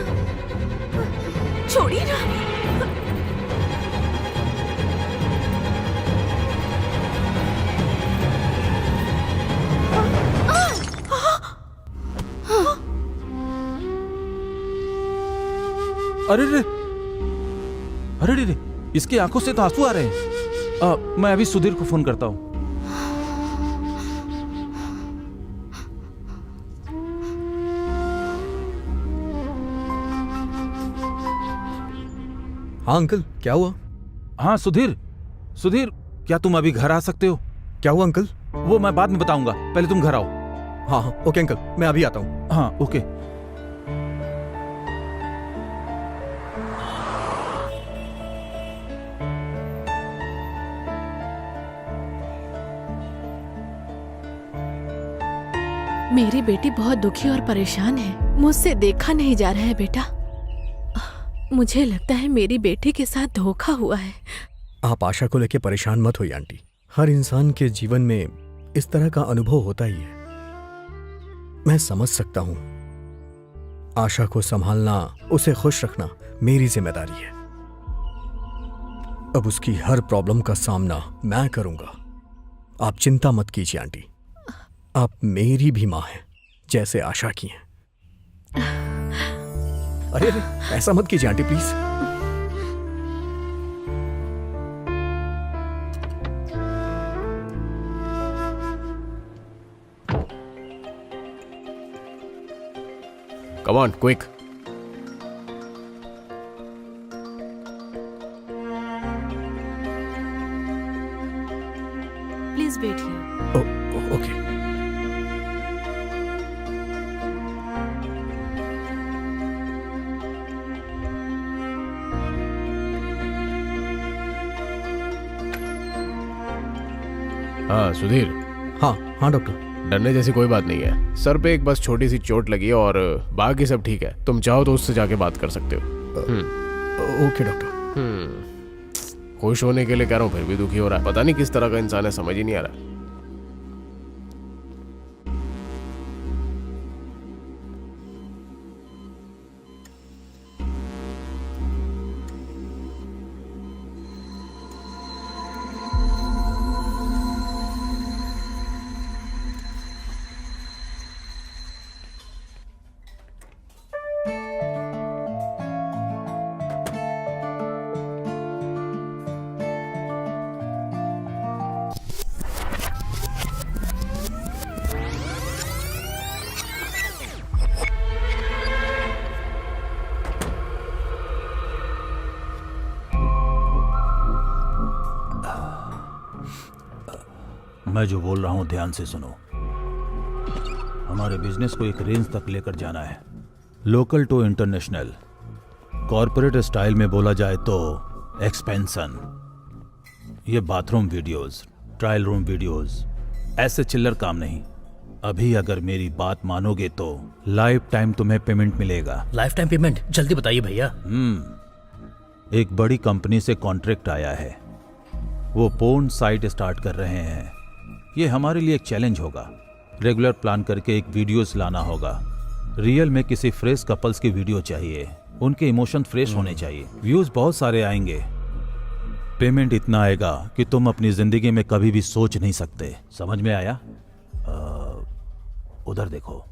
छोड़िए ना। अरे रे, अरे रे, इसकी आंखों से तो आंसू आ रहे हैं। मैं अभी सुधीर को फोन करता हूँ। हाँ अंकल, क्या हुआ? हाँ सुधीर, सुधीर, क्या तुम अभी घर आ सकते हो? क्या हुआ अंकल? वो मैं बाद में बताऊंगा, पहले तुम घर आओ। हाँ हाँ ओके अंकल, मैं अभी आता हूँ। हाँ ओके। मेरी बेटी बहुत दुखी और परेशान है। मुझसे देखा नहीं जा रहा है बेटा। मुझे लगता है मेरी बेटी के साथ धोखा हुआ है। आप आशा को लेकर परेशान मत होइए आंटी। हर इंसान के जीवन में इस तरह का अनुभव होता ही है। मैं समझ सकता हूं। आशा को संभालना, उसे खुश रखना मेरी जिम्मेदारी है। अब उसकी हर प्रॉब्लम का सामना मैं करूंगा। आप चिंता मत कीजिए आंटी। आप मेरी भी मां हैं, जैसे आशा की हैं। अरे ऐसा मत कीजिए aunty please. Come on quick. Please wait here. Okay. हाँ सुधीर, हाँ हाँ डॉक्टर। डरने जैसी कोई बात नहीं है। सर पे एक बस छोटी सी चोट लगी है और बाकी सब ठीक है। तुम चाहो तो उससे जाके बात कर सकते हो। Okay doctor. खुश होने के लिए कह रहा हूँ फिर भी दुखी हो रहा है। पता नहीं किस तरह का इंसान है, समझ ही नहीं आ रहा। मैं जो बोल रहा हूं ध्यान से सुनो। हमारे बिजनेस को एक रेंज तक लेकर जाना है, local to international. Corporate style में बोला जाए तो एक्सपेंशन। ये bathroom videos, trial room videos, ऐसे चिल्लर काम नहीं। अभी अगर मेरी बात मानोगे तो लाइफ टाइम तुम्हें पेमेंट मिलेगा। Life time payment? जल्दी बताइए भैया। एक बड़ी कंपनी से कॉन्ट्रैक्ट आया है, वो पोर्न साइट स्टार्ट कर रहे हैं। ये हमारे लिए एक चैलेंज होगा। रेगुलर प्लान करके एक वीडियोस लाना होगा। रियल में किसी फ्रेश कपल्स की वीडियो चाहिए, उनके इमोशन फ्रेश होने चाहिए। व्यूज बहुत सारे आएंगे, पेमेंट इतना आएगा कि तुम अपनी जिंदगी में कभी भी सोच नहीं सकते। समझ में आया? उधर देखो।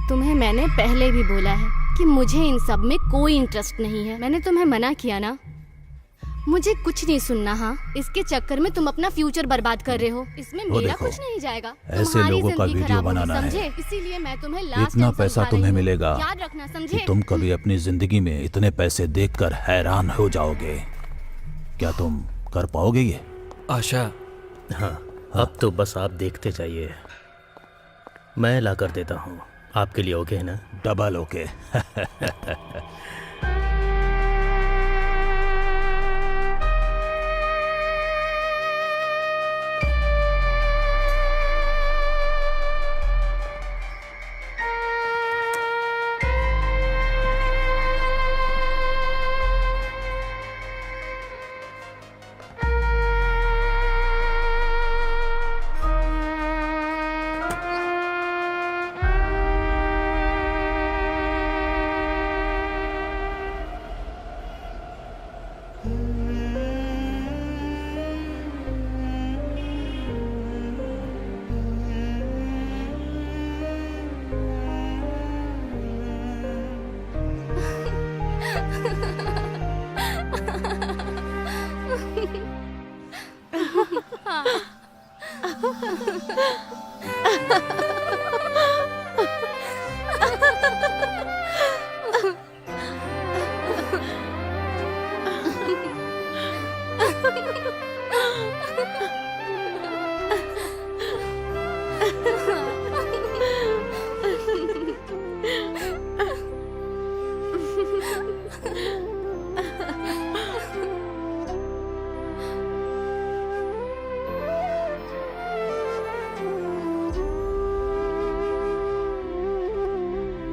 तुम्हें मैंने पहले भी बोला है कि मुझे इन सब में कोई इंटरेस्ट नहीं है। मैंने तुम्हें मना किया ना। मुझे कुछ नहीं सुनना। हाँ, इसके चक्कर में तुम अपना फ्यूचर बर्बाद कर रहे हो। इसमें मेरा देखो, कुछ नहीं जाएगा। ऐसे तुम्हारी लोगों का जिंदगी वीडियो खराब होगी, बनाना है। समझे? इसीलिए मैं तुम्हें लास्ट इतना टाइम पैसा समझा तुम्हें रही हूँ। मिलेगा याद रखना, कि समझे? तुम कभी अपनी जिंदगी में इतने पैसे देखकर हैरान हो जाओगे। क्या तुम कर पाओगे ये? आशा, हाँ, अब तो बस आप देखते जाइए, मैं ला कर देता हूँ। आपके लिए ओके है ना? Double okay.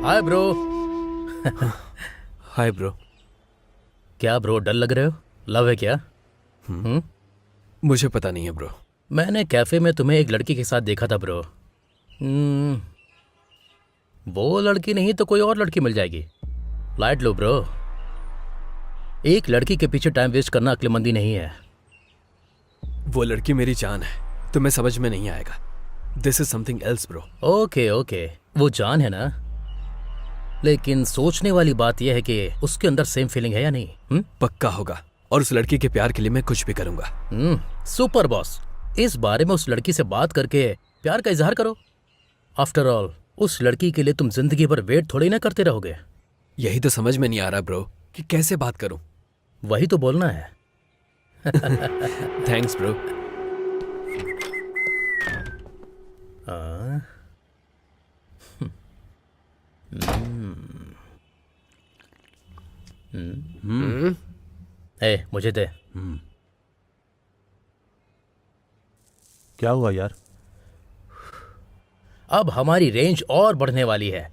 Hi bro. Hi bro. क्या ब्रो, डल लग रहे हो? लव है क्या? मुझे पता नहीं है ब्रो। मैंने कैफे में तुम्हें एक लड़की के साथ देखा था ब्रो। वो लड़की नहीं तो कोई और लड़की मिल जाएगी। लाइट लो ब्रो। एक लड़की के पीछे टाइम वेस्ट करना अक्लमंदी नहीं है। वो लड़की मेरी जान है, तुम्हें समझ में नहीं आएगा। This is something else bro. Okay okay, वो जान है ना, लेकिन सोचने वाली बात यह है कि उसके अंदर सेम फीलिंग है या नहीं। पक्का होगा, और उस लड़की के प्यार के लिए मैं कुछ भी करूंगा। सुपर बॉस, इस बारे में उस लड़की से बात करके प्यार का इजहार करो। आफ्टर ऑल उस लड़की के लिए तुम जिंदगी भर वेट थोड़ी ना करते रहोगे। यही तो समझ में नहीं आ रहा ब्रो कि कैसे बात करूं। वही तो बोलना है। Thanks bro. मुझे दे। क्या हुआ यार? अब हमारी रेंज और बढ़ने वाली है।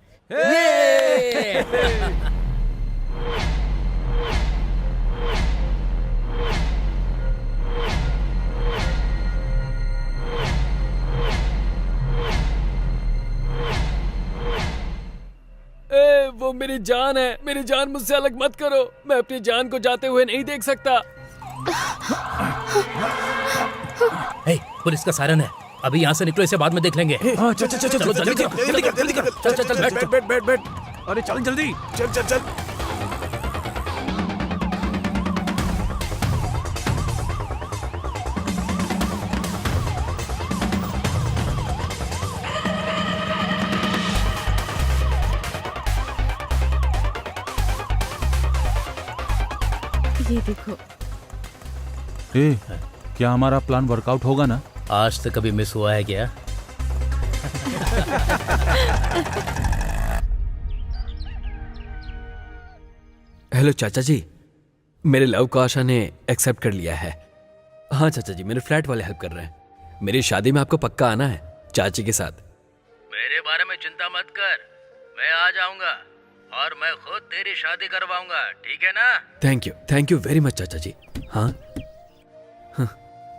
वो मेरी जान है, मेरी जान, मुझसे अलग मत करो। मैं अपनी जान को जाते हुए नहीं देख सकता। पुलिस का सायरन है, अभी यहाँ से निकलो, इसे बाद में देख लेंगे। हाँ, चल चल चल चलो, जल्दी जल्दी कर, जल्दी कर, जल्दी कर। चल, चल, चल, बैठ, बैठ बैठ बैठ। अरे चल जल्दी, चल चल चल। ये देखो। ए, क्या हमारा प्लान वर्कआउट होगा ना? आज तक कभी मिस हुआ है क्या? हेलो चाचा जी, मेरे लव को आशा ने एक्सेप्ट कर लिया है। हाँ चाचा जी, मेरे फ्लैट वाले हेल्प कर रहे हैं। मेरी शादी में आपको पक्का आना है चाची के साथ। मेरे बारे में चिंता मत कर, मैं आ जाऊंगा और मैं खुद तेरी शादी करवाऊंगा, ठीक है ना? थैंक यू वेरी मच चाचा जी। हाँ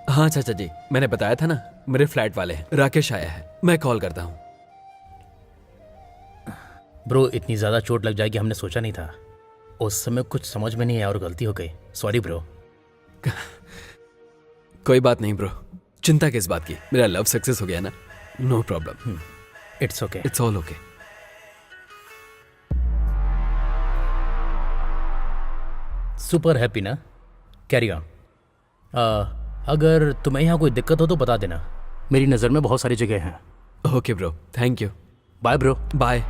हाँ चाचा जी, मैंने बताया था ना, मेरे फ्लैट वाले हैं, राकेश आया है, मैं कॉल करता हूँ। ब्रो, इतनी ज्यादा चोट लग जाएगी हमने सोचा नहीं था। उस समय कुछ समझ में नहीं आया और गलती हो गई, सॉरी ब्रो। कोई बात नहीं ब्रो, चिंता किस बात की, मेरा लव सक्सेस हो गया ना, no problem. It's okay, it's all okay. Super happy ना? Carry on. अगर तुम्हें यहाँ कोई दिक्कत हो तो बता देना, मेरी नज़र में बहुत सारी जगह हैं। Okay bro, thank you. Bye bro. Bye.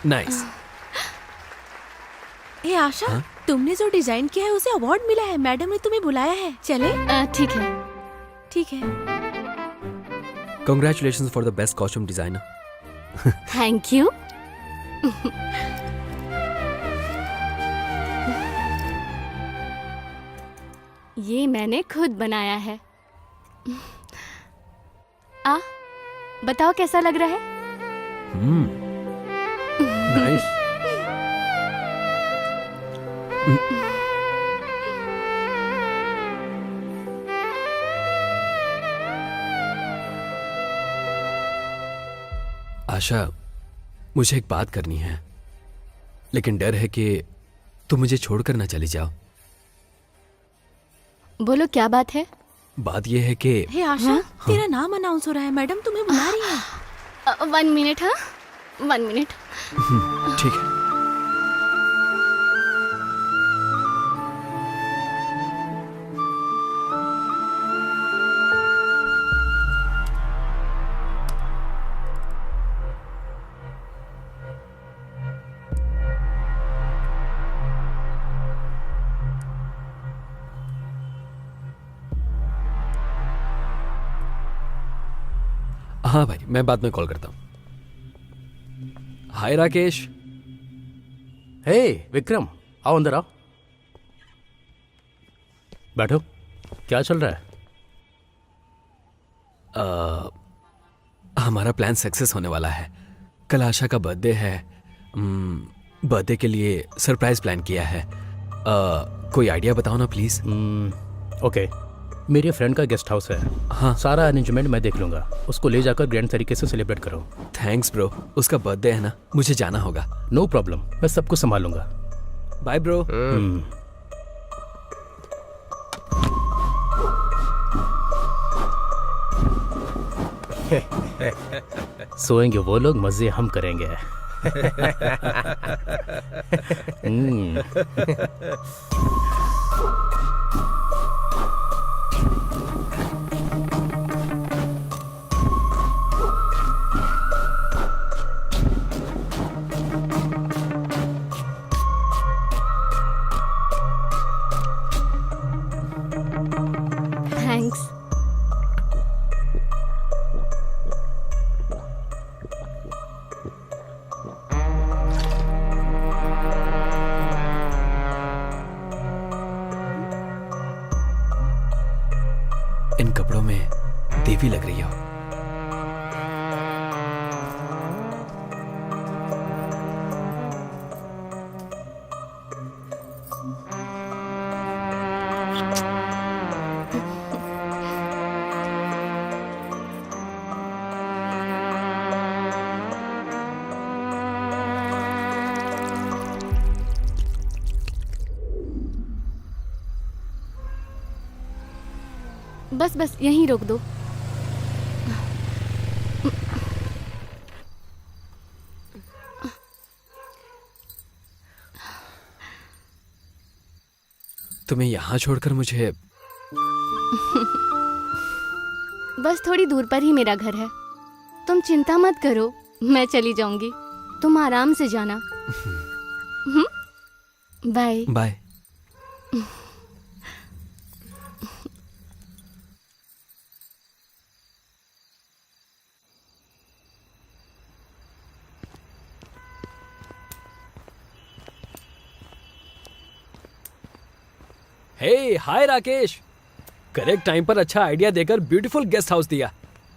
Nice. ए आशा, तुमने जो डिजाइन किया है उसे अवार्ड मिला है, मैडम ने तुम्हें बुलाया है, चले? ठीक है। ठीक है। Congratulations for the best costume designer. Thank you. ये मैंने खुद बनाया है। बताओ कैसा लग रहा है? नाइस। आशा, मुझे एक बात करनी है, लेकिन डर है कि तुम मुझे छोड़कर ना चली जाओ। बोलो क्या बात है? बात यह है कि हे आशा, तेरा नाम अनाउंस हो रहा है, मैडम तुम्हें बुला रही है। 1 मिनट। हाँ, 1 मिनट। ठीक है। हाँ भाई, मैं बाद में कॉल करता हूँ। हाय राकेश। हे विक्रम, आओ अंदर आओ, बैठो। क्या चल रहा है? हमारा प्लान सक्सेस होने वाला है। कल आशा का बर्थडे है। बर्थडे के लिए सरप्राइज प्लान किया है। कोई आइडिया बताओ ना प्लीज। ओके, मेरे फ्रेंड का गेस्ट हाउस है। हाँ, सारा अरेंजमेंट मैं देख लूंगा, उसको ले जाकर ग्रैंड तरीके से सेलिब्रेट करो। थैंक्स ब्रो, उसका बर्थडे है ना, मुझे जाना होगा। नो प्रॉब्लम, मैं सब कुछ संभालूंगा। Bye bro. सोएंगे वो लोग, मजे हम करेंगे। थैंक्स। इन कपड़ों में देवी लग रही हो। बस बस यहीं रोक दो। तुम्हें यहाँ छोड़कर मुझे बस थोड़ी दूर पर ही मेरा घर है। तुम चिंता मत करो, मैं चली जाऊंगी। तुम आराम से जाना। बाय। बाय। हे हाय राकेश, करेक्ट टाइम पर अच्छा आइडिया देकर ब्यूटीफुल गेस्ट हाउस दिया।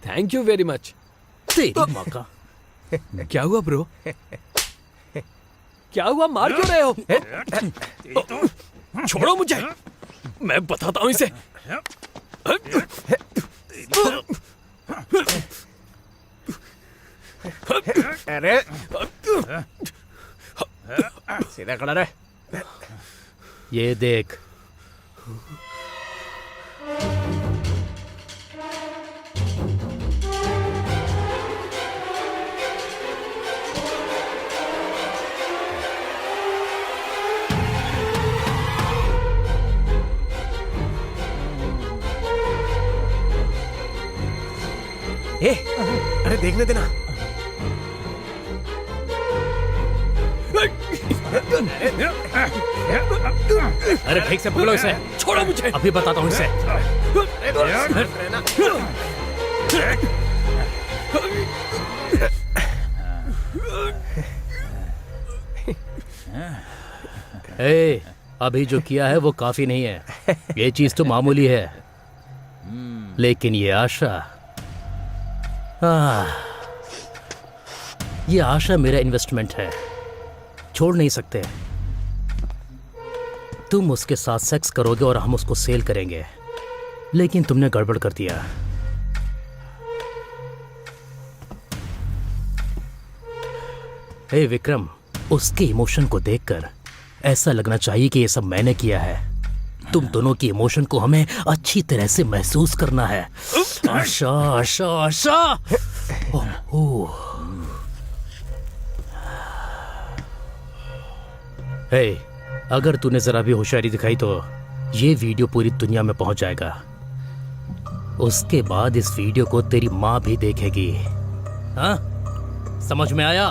Thank you very much. तेरी माँ का। क्या हुआ ब्रो? क्या हुआ, मार क्यों रहे हो? छोड़ो मुझे, मैं बताता हूँ इसे। अरे सीधा खड़ा रहे। ये देख, अरे देखने देना। अरे ठीक से पकड़ो इसे। छोड़ो मुझे। अभी बताता हूँ इसे। ए, अभी जो किया है वो काफी नहीं है। ये चीज तो मामूली है, लेकिन ये आशा, ये आशा मेरा इन्वेस्टमेंट है, छोड़ नहीं सकते। तुम उसके साथ सेक्स करोगे और हम उसको सेल करेंगे, लेकिन तुमने गड़बड़ कर दिया। हे विक्रम, उसके इमोशन को देखकर ऐसा लगना चाहिए कि ये सब मैंने किया है। तुम दोनों की इमोशन को हमें अच्छी तरह से महसूस करना है। आशा आशा आशा। ओह। हे, अगर तूने जरा भी होशियारी दिखाई तो ये वीडियो पूरी दुनिया में पहुंच जाएगा। उसके बाद इस वीडियो को तेरी माँ भी देखेगी। हाँ, समझ में आया?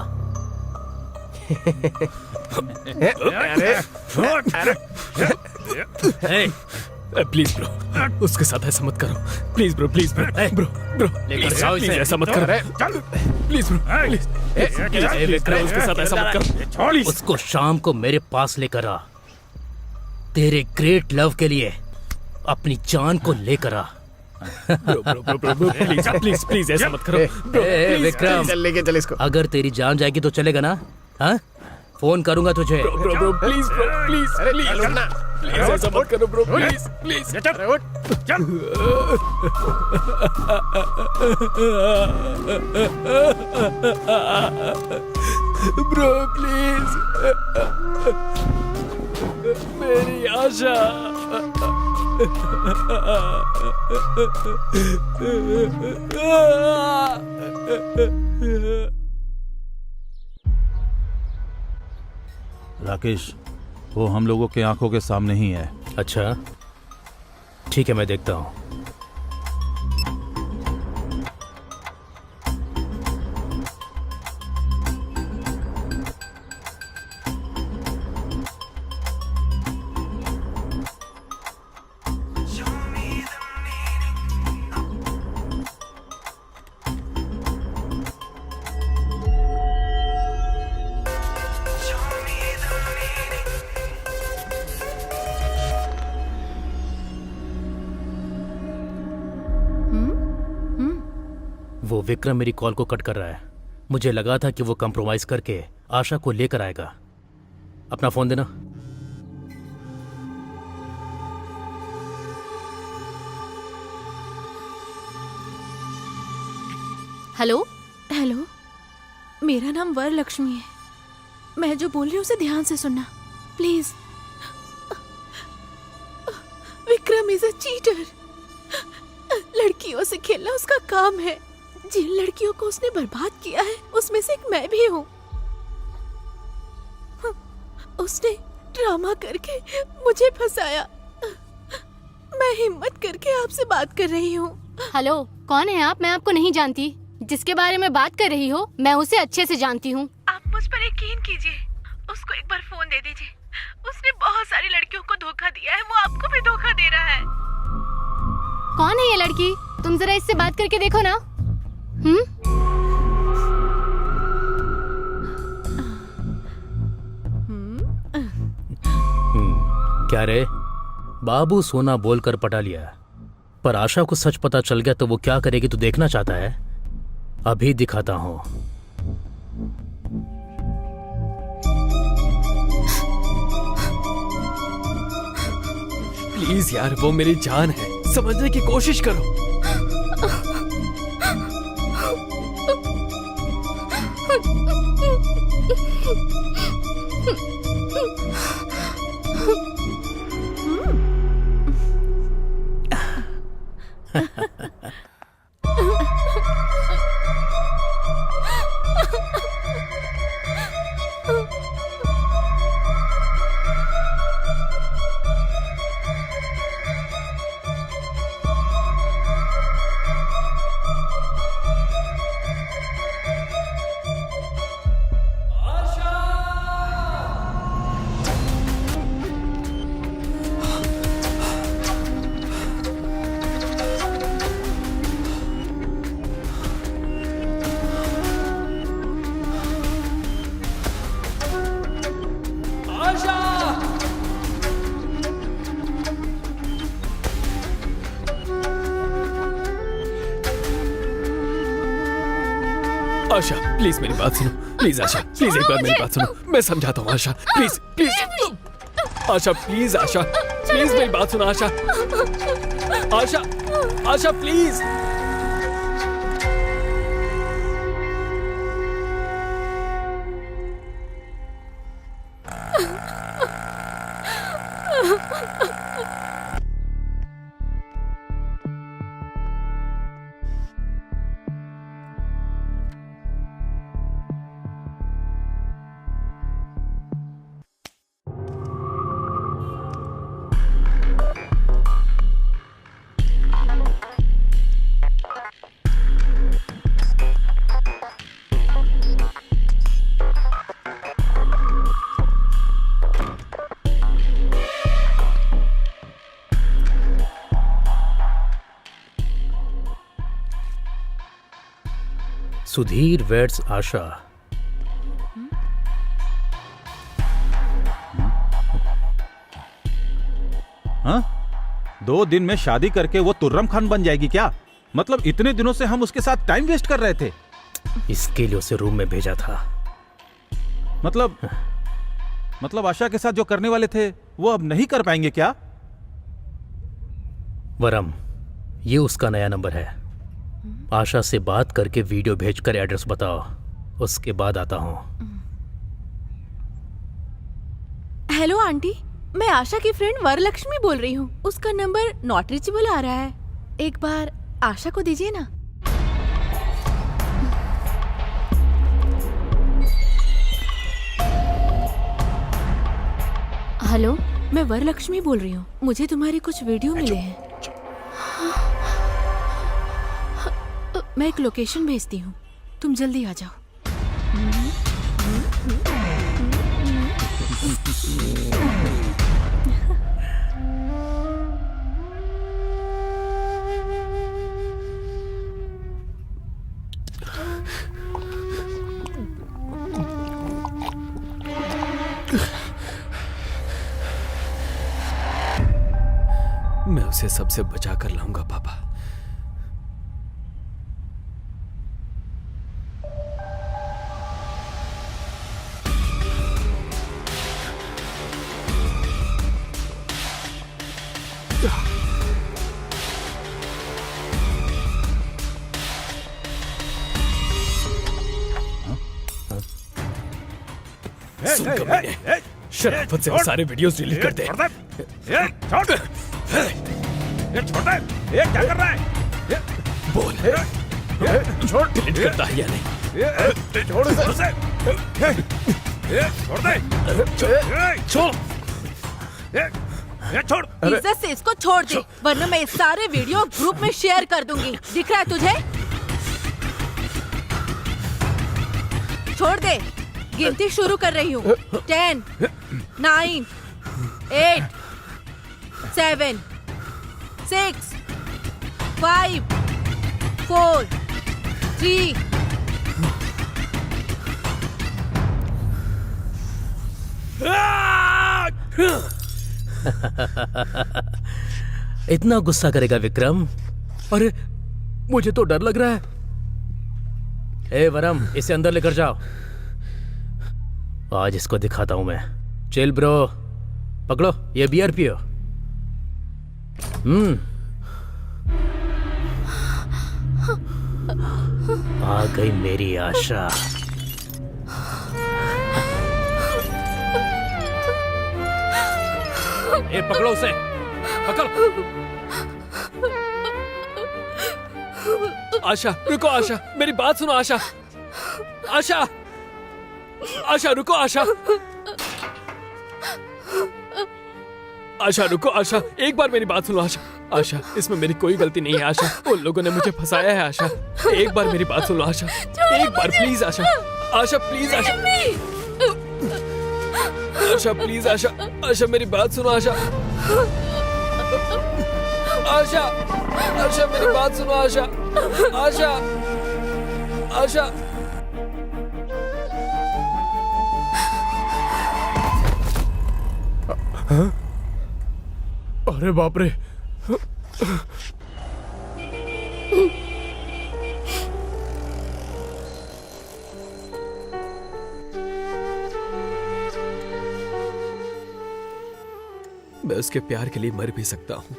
प्लीज ब्रो, उसके साथ ऐसा मत करो। Please bro, please bro, bro bro, लेकर जाओ इसे। ऐसा मत करो। प्लीज ब्रो, प्लीज उसके साथ ऐसा मत करो। उसको शाम को मेरे पास लेकर आ। तेरे ग्रेट लव के लिए अपनी जान को लेकर आ। प्लीज प्लीज प्लीज ऐसा मत करो। विक्रम, चल लेके चल इसको। अगर तेरी जान जाएगी तो चलेगा ना? हाँ, फोन करूंगा तुझे। ब्रो प्लीज प्लीज प्लीज ऐसा मत करो bro, please please. Bro please, मेरी आशा। राकेश, वो हम लोगों के आंखों के सामने ही है। अच्छा ठीक है, मैं देखता हूँ। वो विक्रम मेरी कॉल को कट कर रहा है। मुझे लगा था कि वो कंप्रोमाइज करके आशा को लेकर आएगा। अपना फोन देना। हेलो। हेलो, मेरा नाम वरलक्ष्मी है। मैं जो बोल रही हूँ उसे ध्यान से सुनना please. Vikram is a cheater. लड़कियों से खेलना उसका काम है। जिन लड़कियों को उसने बर्बाद किया है उसमें से एक मैं भी हूँ। उसने ड्रामा करके मुझे फंसाया। मैं हिम्मत करके आपसे बात कर रही हूँ। हेलो, कौन है आप? मैं आपको नहीं जानती। जिसके बारे में बात कर रही हो मैं उसे अच्छे से जानती हूँ। आप मुझ पर यकीन कीजिए। उसको एक बार फोन दे दीजिए। उसने बहुत सारी लड़कियों को धोखा दिया है। वो आपको भी धोखा दे रहा है। कौन है ये लड़की? तुम जरा इससे बात करके देखो ना। क्या रे, बाबू सोना बोलकर पटा लिया, पर आशा को सच पता चल गया तो वो क्या करेगी तू देखना चाहता है? अभी दिखाता हूं। प्लीज यार, वो मेरी जान है, समझने की कोशिश करो। आशा प्लीज मेरी बात सुनो। प्लीज आशा, प्लीज एक बार मेरी बात सुनो। मैं समझाता हूँ Asha, please please. Asha please, Asha please मेरी बात सुनो। आशा आशा आशा प्लीज। सुधीर वेड्स आशा। हाँ? 2 दिन में शादी करके वो तुर्रम खान बन जाएगी क्या? मतलब इतने दिनों से हम उसके साथ टाइम वेस्ट कर रहे थे। इसके लिए उसे रूम में भेजा था। मतलब आशा के साथ जो करने वाले थे वो अब नहीं कर पाएंगे क्या? वरम, ये उसका नया नंबर है। आशा से बात करके वीडियो भेजकर एड्रेस बताओ, उसके बाद आता हूं। हेलो आंटी, मैं आशा की फ्रेंड वरलक्ष्मी बोल रही हूँ। उसका नंबर नॉट रीचेबल आ रहा है। एक बार आशा को दीजिए ना। हेलो, मैं वरलक्ष्मी बोल रही हूँ। मुझे तुम्हारे कुछ वीडियो मिले हैं। मैं एक लोकेशन भेजती हूँ, तुम जल्दी आ जाओ। मैं उसे सबसे बचा कर लाऊंगा पापा। सुन कमीने, शराफत से वो सारे वीडियोस डिलीट कर दे। छोड़ दे। ये क्या कर रहा है? बोल, छोड़। डिलीट करता है या नहीं? छोड़ उसे। छोड़ दे। छोड़। छोड़। इज्जत से इसको छोड़ दे, वरना मैं ये सारे वीडियो ग्रुप में शेयर कर दूंगी। दिख रहा है तुझे? छोड़ दे, गिनती शुरू कर रही हूँ। 10, 9, 8, 7, 6, 5, 4, 3। इतना गुस्सा करेगा विक्रम? अरे मुझे तो डर लग रहा है। ए वरम, इसे अंदर लेकर जाओ। आज इसको दिखाता हूं मैं। चिल ब्रो, पकड़ो ये बियर पियो। आ गई मेरी आशा। ए पकड़ो उसे, पकड़। आशा रुको, आशा मेरी बात सुनो। आशा, आशा, आशा रुको। आशा, आशा रुको। आशा एक बार मेरी बात सुनो। आशा, आशा इसमें मेरी कोई गलती नहीं है। आशा उन लोगों ने मुझे फंसाया है। आशा एक बार मेरी बात सुनो। आशा एक बार please. Asha, Asha please. Asha, Asha please. Asha, Asha मेरी बात सुनो। आशा, आशा, आशा मेरी बात सुनो। आशा, आशा, आशा। अरे बाप रे। मैं उसके प्यार के लिए मर भी सकता हूं।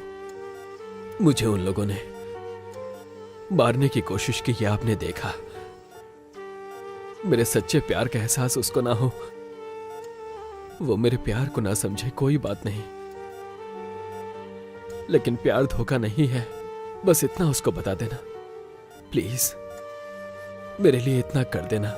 मुझे उन लोगों ने मारने की कोशिश की, ये आपने देखा। मेरे सच्चे प्यार का एहसास उसको ना हो, वो मेरे प्यार को ना समझे, कोई बात नहीं। लेकिन प्यार धोखा नहीं है, बस इतना उसको बता देना प्लीज। मेरे लिए इतना कर देना।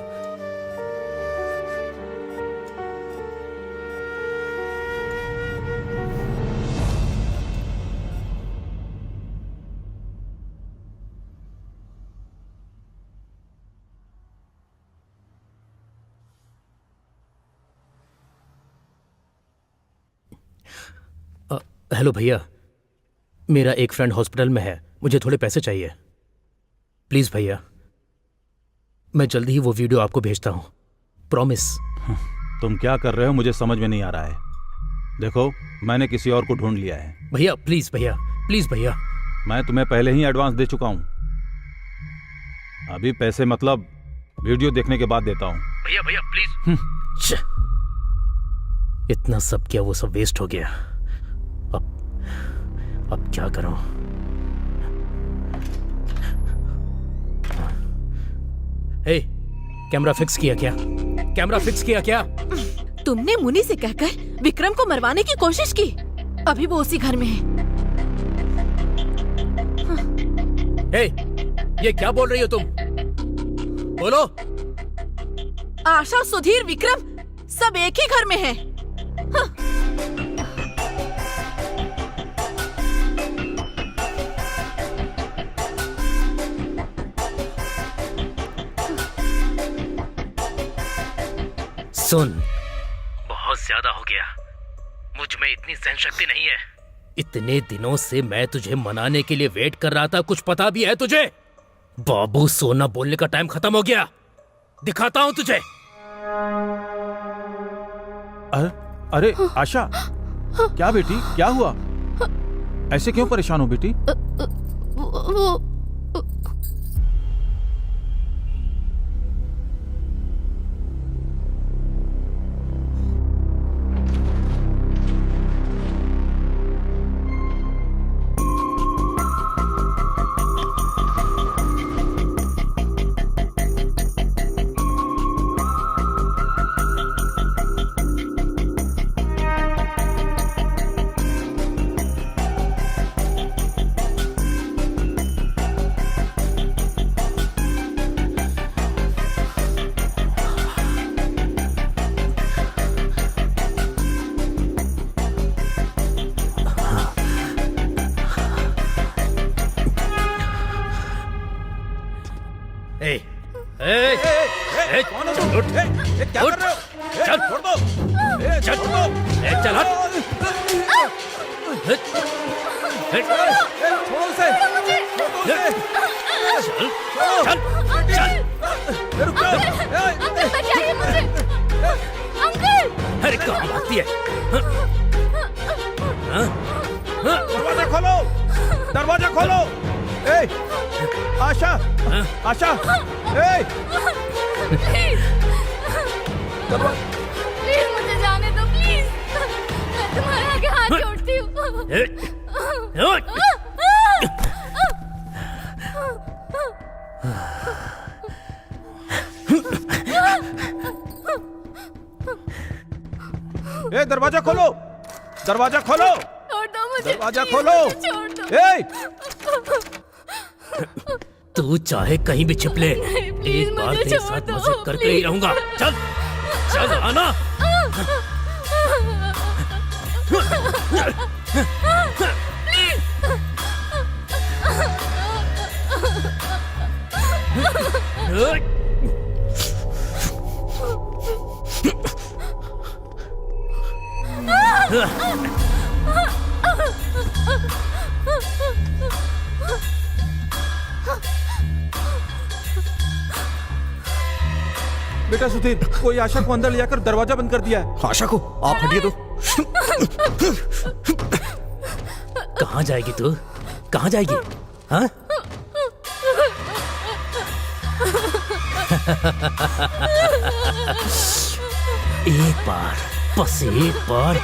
हेलो भैया, मेरा एक फ्रेंड हॉस्पिटल में है, मुझे थोड़े पैसे चाहिए। प्लीज भैया, मैं जल्दी ही वो वीडियो आपको भेजता हूं, प्रॉमिस। तुम क्या कर रहे हो मुझे समझ में नहीं आ रहा है। देखो, मैंने किसी और को ढूंढ लिया है। भैया प्लीज, भैया प्लीज भैया। मैं तुम्हें पहले ही एडवांस दे चुका हूं। अभी पैसे मतलब वीडियो देखने के बाद देता हूं। भैया भैया प्लीज। इतना सब किया, वो सब वेस्ट हो गया। अब क्या करूं? हे, कैमरा फिक्स किया क्या? कैमरा फिक्स किया क्या? तुमने मुनि से कहकर विक्रम को मरवाने की कोशिश की। अभी वो उसी घर में है। हे, ये क्या बोल रही हो तुम? बोलो। आशा, सुधीर, विक्रम सब एक ही घर में हैं। सुन, बहुत ज्यादा हो गया। मुझ में इतनी सहन शक्ति नहीं है। इतने दिनों से मैं तुझे मनाने के लिए वेट कर रहा था, कुछ पता भी है तुझे? बाबू, सोना बोलने का टाइम खत्म हो गया। दिखाता हूं तुझे। अरे आशा, क्या बेटी, क्या हुआ? ऐसे क्यों परेशान हो बेटी? ए, ए, ए, कौन हो तुम? उठ, क्या कर रहे हो? चल, छोड़ दो। चल, ए, चल हट। छोड़ो उसे। चल, चल, रुक जाओ। अंकल बचाइए मुझे। अंकल अरे कहाँ भागती है? दरवाजा खोलो, दरवाजा खोलो। ए, आशा, आशा, ए, प्लीज मुझे जाने दो प्लीज। मैं तुम्हारे आगे हाथ जोड़ती हूँ। ए, ए, दरवाजा खोलो, दरवाजा खोलो, छोड़ दो मुझे। दरवाजा प्लीज, खोलो। मुझे छोड़ दो। ए, तू चाहे कहीं भी छिप ले, प्लीज एक बार मुझे तेरे छोड़ साथ दो, मजे करते ही प्लीज। रहूंगा। चल, चल आना। बेटा सुधीर, कोई आशा को अंदर ले जाकर दरवाजा बंद कर दिया है। आशा को आप हटिए तो। कहाँ जाएगी तू? कहाँ जाएगी? हाँ? एक बार, बस एक बार।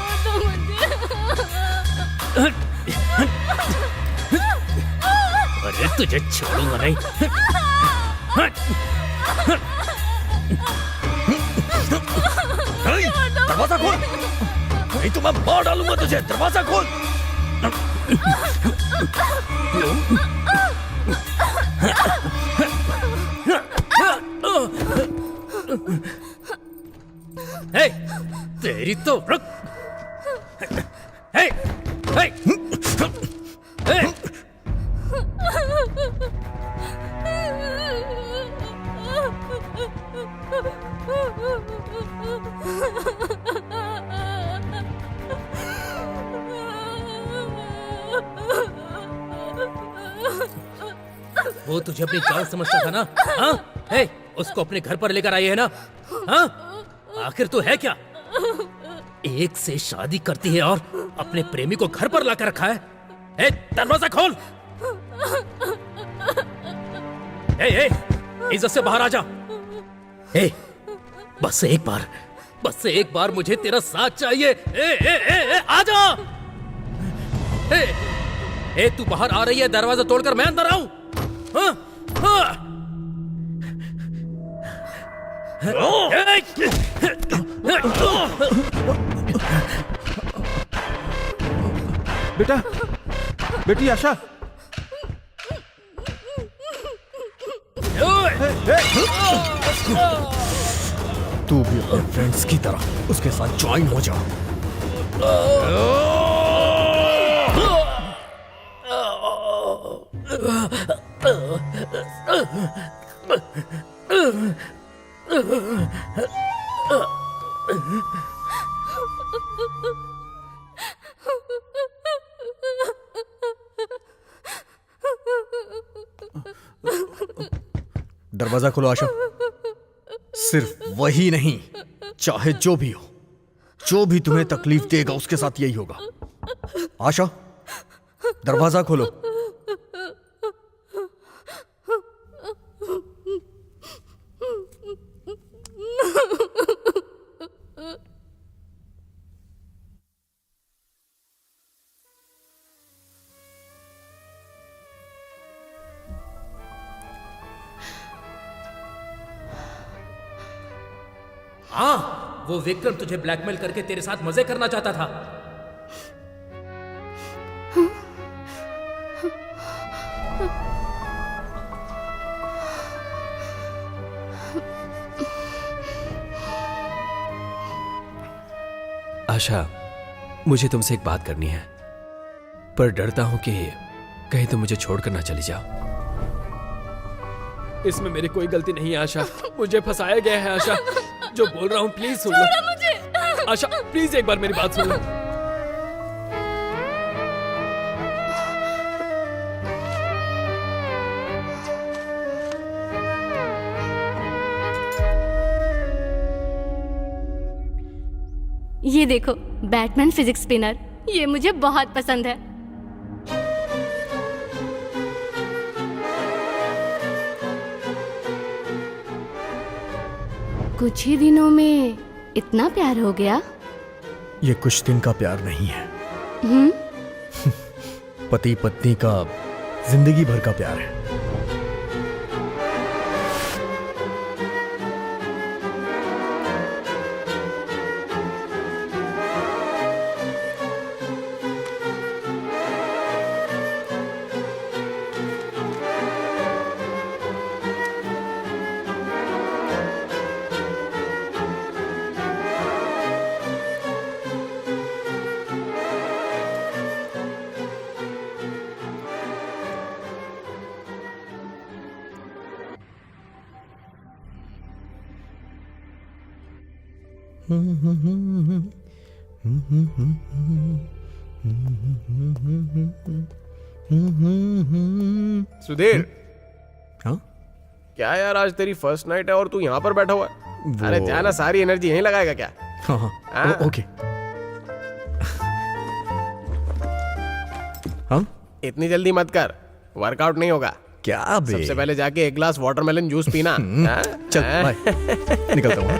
अरे तुझे छोड़ूंगा नहीं। दरवाजा खोल, नहीं तो मैं मार डालूंगा तुझे। दरवाजा खोल। हे, तेरी तो रुक। हे, हे, हे। वो तुझे अपनी जान समझता था ना? हाँ? हे, उसको अपने घर पर लेकर आई है ना? हाँ? आखिर तो है क्या? एक से शादी करती है और अपने प्रेमी को घर पर लाकर रखा है। हे, दरवाजा खोल। हे, हे, इज्जत से बाहर आ जा। हे, बस एक बार मुझे तेरा साथ चाहिए। हे, हे, हे, हे, आ जा। हे, हे, तू बाहर आ रही है, दरवाजा तोड़कर मैं अंदर आऊं? हाँ? हाँ? बेटा, बेटी आशा। तू भी अपने फ्रेंड्स की तरह उसके साथ ज्वाइन हो जा। दरवाजा खोलो आशा। सिर्फ वही नहीं, चाहे जो भी हो, जो भी तुम्हें तकलीफ देगा उसके साथ यही होगा। आशा, दरवाजा खोलो। हाँ, वो विक्रम तुझे ब्लैकमेल करके तेरे साथ मजे करना चाहता था। आशा, मुझे तुमसे एक बात करनी है, पर डरता हूं कि कहीं तुम मुझे छोड़कर ना चली जाओ। इसमें मेरी कोई गलती नहीं है आशा, मुझे फंसाया गया है आशा। जो बोल रहा हूँ प्लीज सुन लो मुझे। आशा प्लीज एक बार मेरी बात सुन लो। ये देखो, बैटमैन फिजिक्स स्पिनर, ये मुझे बहुत पसंद है। कुछ ही दिनों में इतना प्यार हो गया। ये कुछ दिन का प्यार नहीं है, पति पत्नी का जिंदगी भर का प्यार है। सुधीर, हाँ क्या यार, आज तेरी फर्स्ट नाइट है और तू यहाँ पर बैठा हुआ है? अरे जाना, सारी एनर्जी यहीं लगाएगा क्या? हाँ हाँ हाँ? ओके। हाँ इतनी जल्दी मत कर, वर्कआउट नहीं होगा। क्या बे? सबसे पहले जाके एक ग्लास वाटरमेलन जूस पीना। हाँ? चल बाय, निकलता हूँ।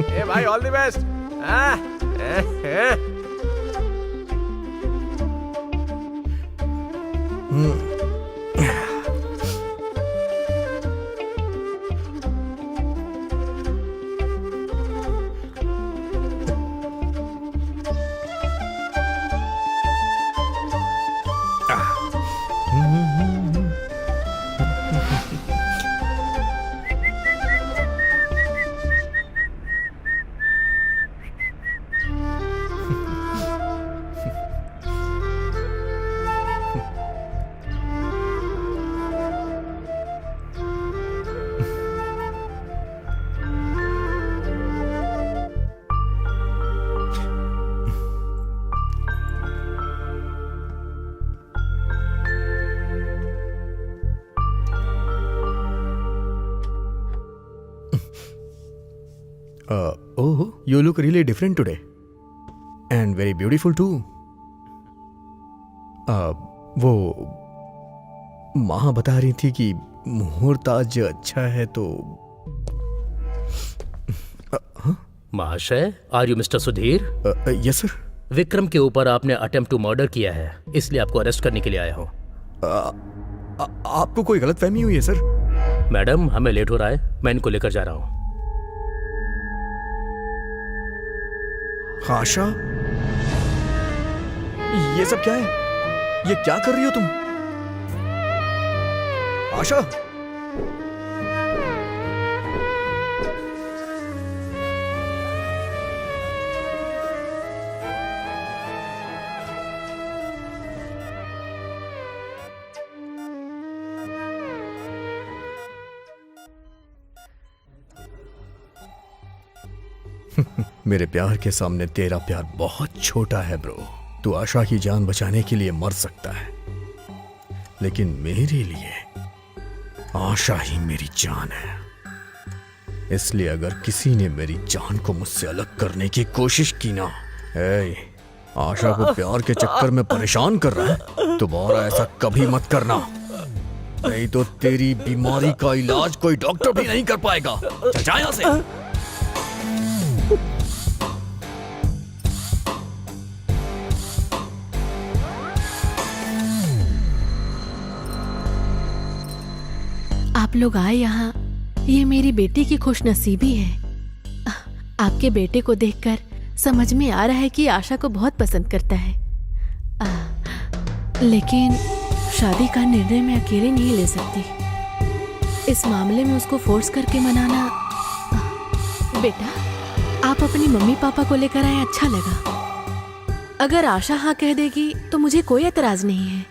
ए भाई, all the best. Oh, you look really different today. And very beautiful too. वो माँ बता रही थी कि मुहूर्त आज अच्छा है तो। महाशय, are you mister Sudhir? Yes sir. Vikram के ऊपर आपने अटेम्प्ट टू मर्डर किया है, इसलिए आपको अरेस्ट करने के लिए आया हूँ। आपको कोई गलतफहमी हुई है सर? मैडम, हमें लेट हो रहा है, मैं इनको लेकर जा रहा हूँ। आशा, ये सब क्या है? ये क्या कर रही हो तुम? आशा, मेरे प्यार के सामने तेरा प्यार बहुत छोटा है ब्रो। तू आशा की जान बचाने के लिए मर सकता है, लेकिन मेरे लिए आशा ही मेरी जान है। इसलिए अगर किसी ने मेरी जान को मुझसे अलग करने की कोशिश की ना, आशा को प्यार के चक्कर में परेशान कर रहा है, दोबारा ऐसा कभी मत करना, नहीं तो तेरी बीमारी का इलाज कोई डॉक्टर भी नहीं कर पाएगा। जा यहां से। आप लोग आए यहाँ, ये मेरी बेटी की खुशनसीबी है। आपके बेटे को देखकर समझ में आ रहा है कि आशा को बहुत पसंद करता है, लेकिन शादी का निर्णय मैं अकेले नहीं ले सकती। इस मामले में उसको फोर्स करके मनाना। बेटा, आप अपनी मम्मी पापा को लेकर आए, अच्छा लगा। अगर आशा हाँ कह देगी तो मुझे कोई एतराज नहीं है।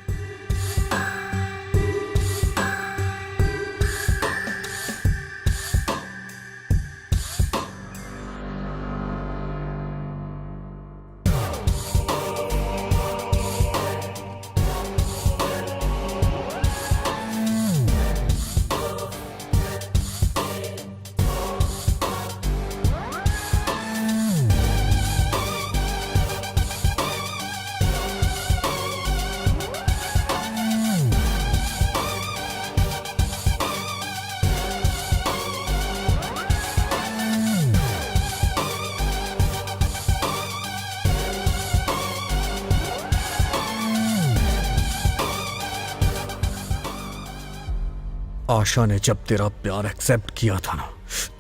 आशा ने जब तेरा प्यार एक्सेप्ट किया था ना,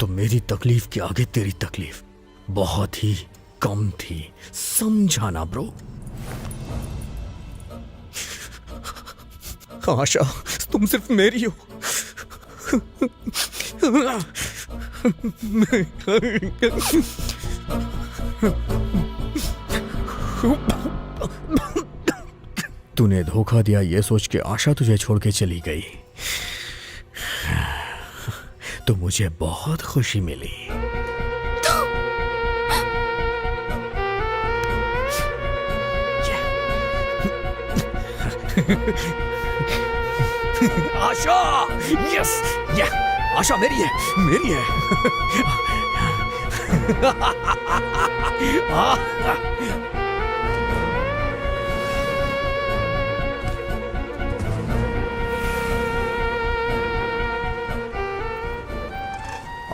तो मेरी तकलीफ के आगे तेरी तकलीफ बहुत ही कम थी। समझा ना ब्रो? आशा, तुम सिर्फ मेरी हो। तूने धोखा दिया ये सोच के आशा तुझे छोड़ के चली गई, तो मुझे बहुत खुशी मिली। आशा, यस, या आशा मेरी है, मेरी है।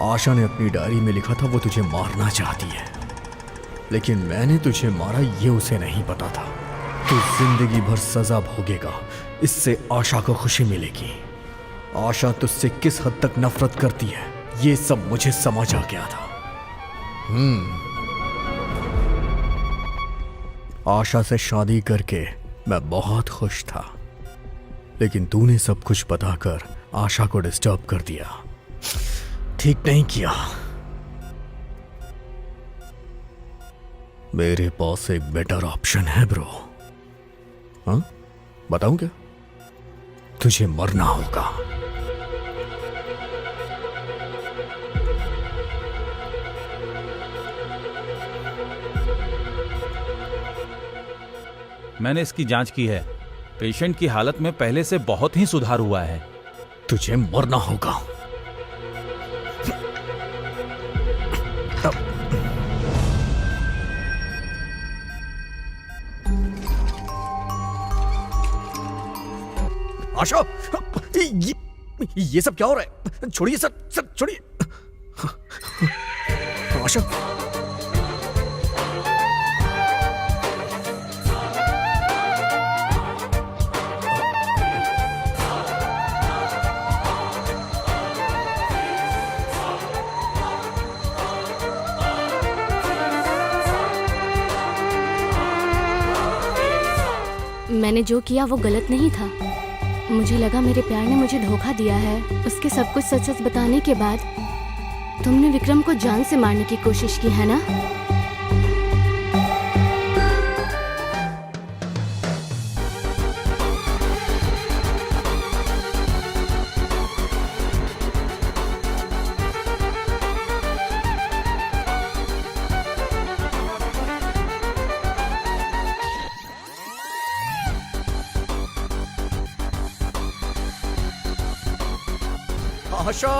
आशा ने अपनी डायरी में लिखा था वो तुझे मारना चाहती है, लेकिन मैंने तुझे मारा ये उसे नहीं पता था। तू जिंदगी भर सजा भोगेगा, इससे आशा को खुशी मिलेगी। आशा तुझसे किस हद तक नफरत करती है ये सब मुझे समझ आ गया था। आशा से शादी करके मैं बहुत खुश था, लेकिन तूने सब कुछ बताकर आशा को डिस्टर्ब कर दिया। ठीक नहीं किया। मेरे पास एक बेटर ऑप्शन है ब्रो। हाँ, बताऊं क्या? तुझे मरना होगा। मैंने इसकी जांच की है। पेशेंट की हालत में पहले से बहुत ही सुधार हुआ है। तुझे मरना होगा। आशा, ये सब क्या हो रहा है? छोड़िए सर, सर छोड़िए। आशा, मैंने जो किया वो गलत नहीं था। मुझे लगा मेरे प्यार ने मुझे धोखा दिया है। उसके सब कुछ सच सच बताने के बाद तुमने विक्रम को जान से मारने की कोशिश की है ना? आशा,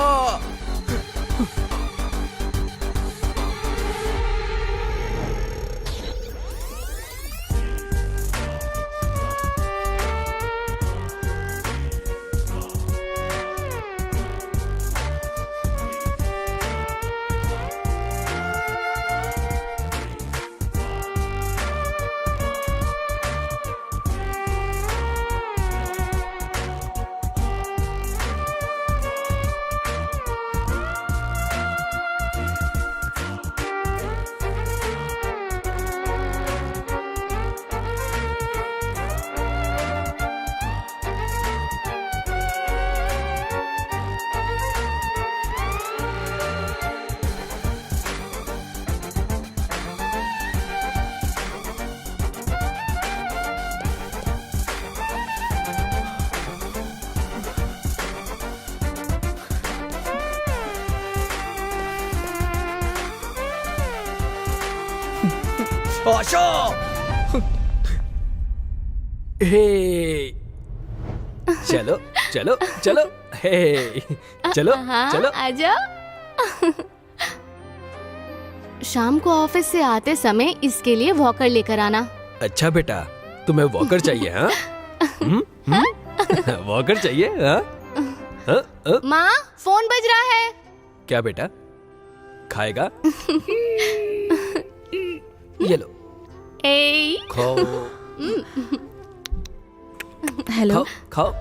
आशा, हे, चलो चलो चलो, हे, चलो चलो। आजाओ। शाम को ऑफिस से आते समय इसके लिए वॉकर लेकर आना। अच्छा बेटा, तुम्हें वॉकर चाहिए? हाँ, वॉकर चाहिए? हाँ, माँ, फोन बज रहा है। क्या बेटा, खाएगा? ये लो, ए, खाओ। हेलो। खाओ खाओ।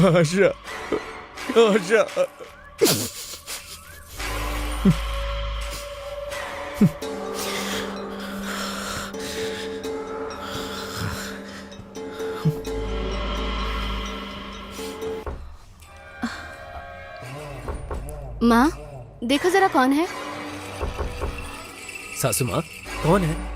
आशा, आशा। माँ, देखो जरा कौन है। सासू माँ, कौन है?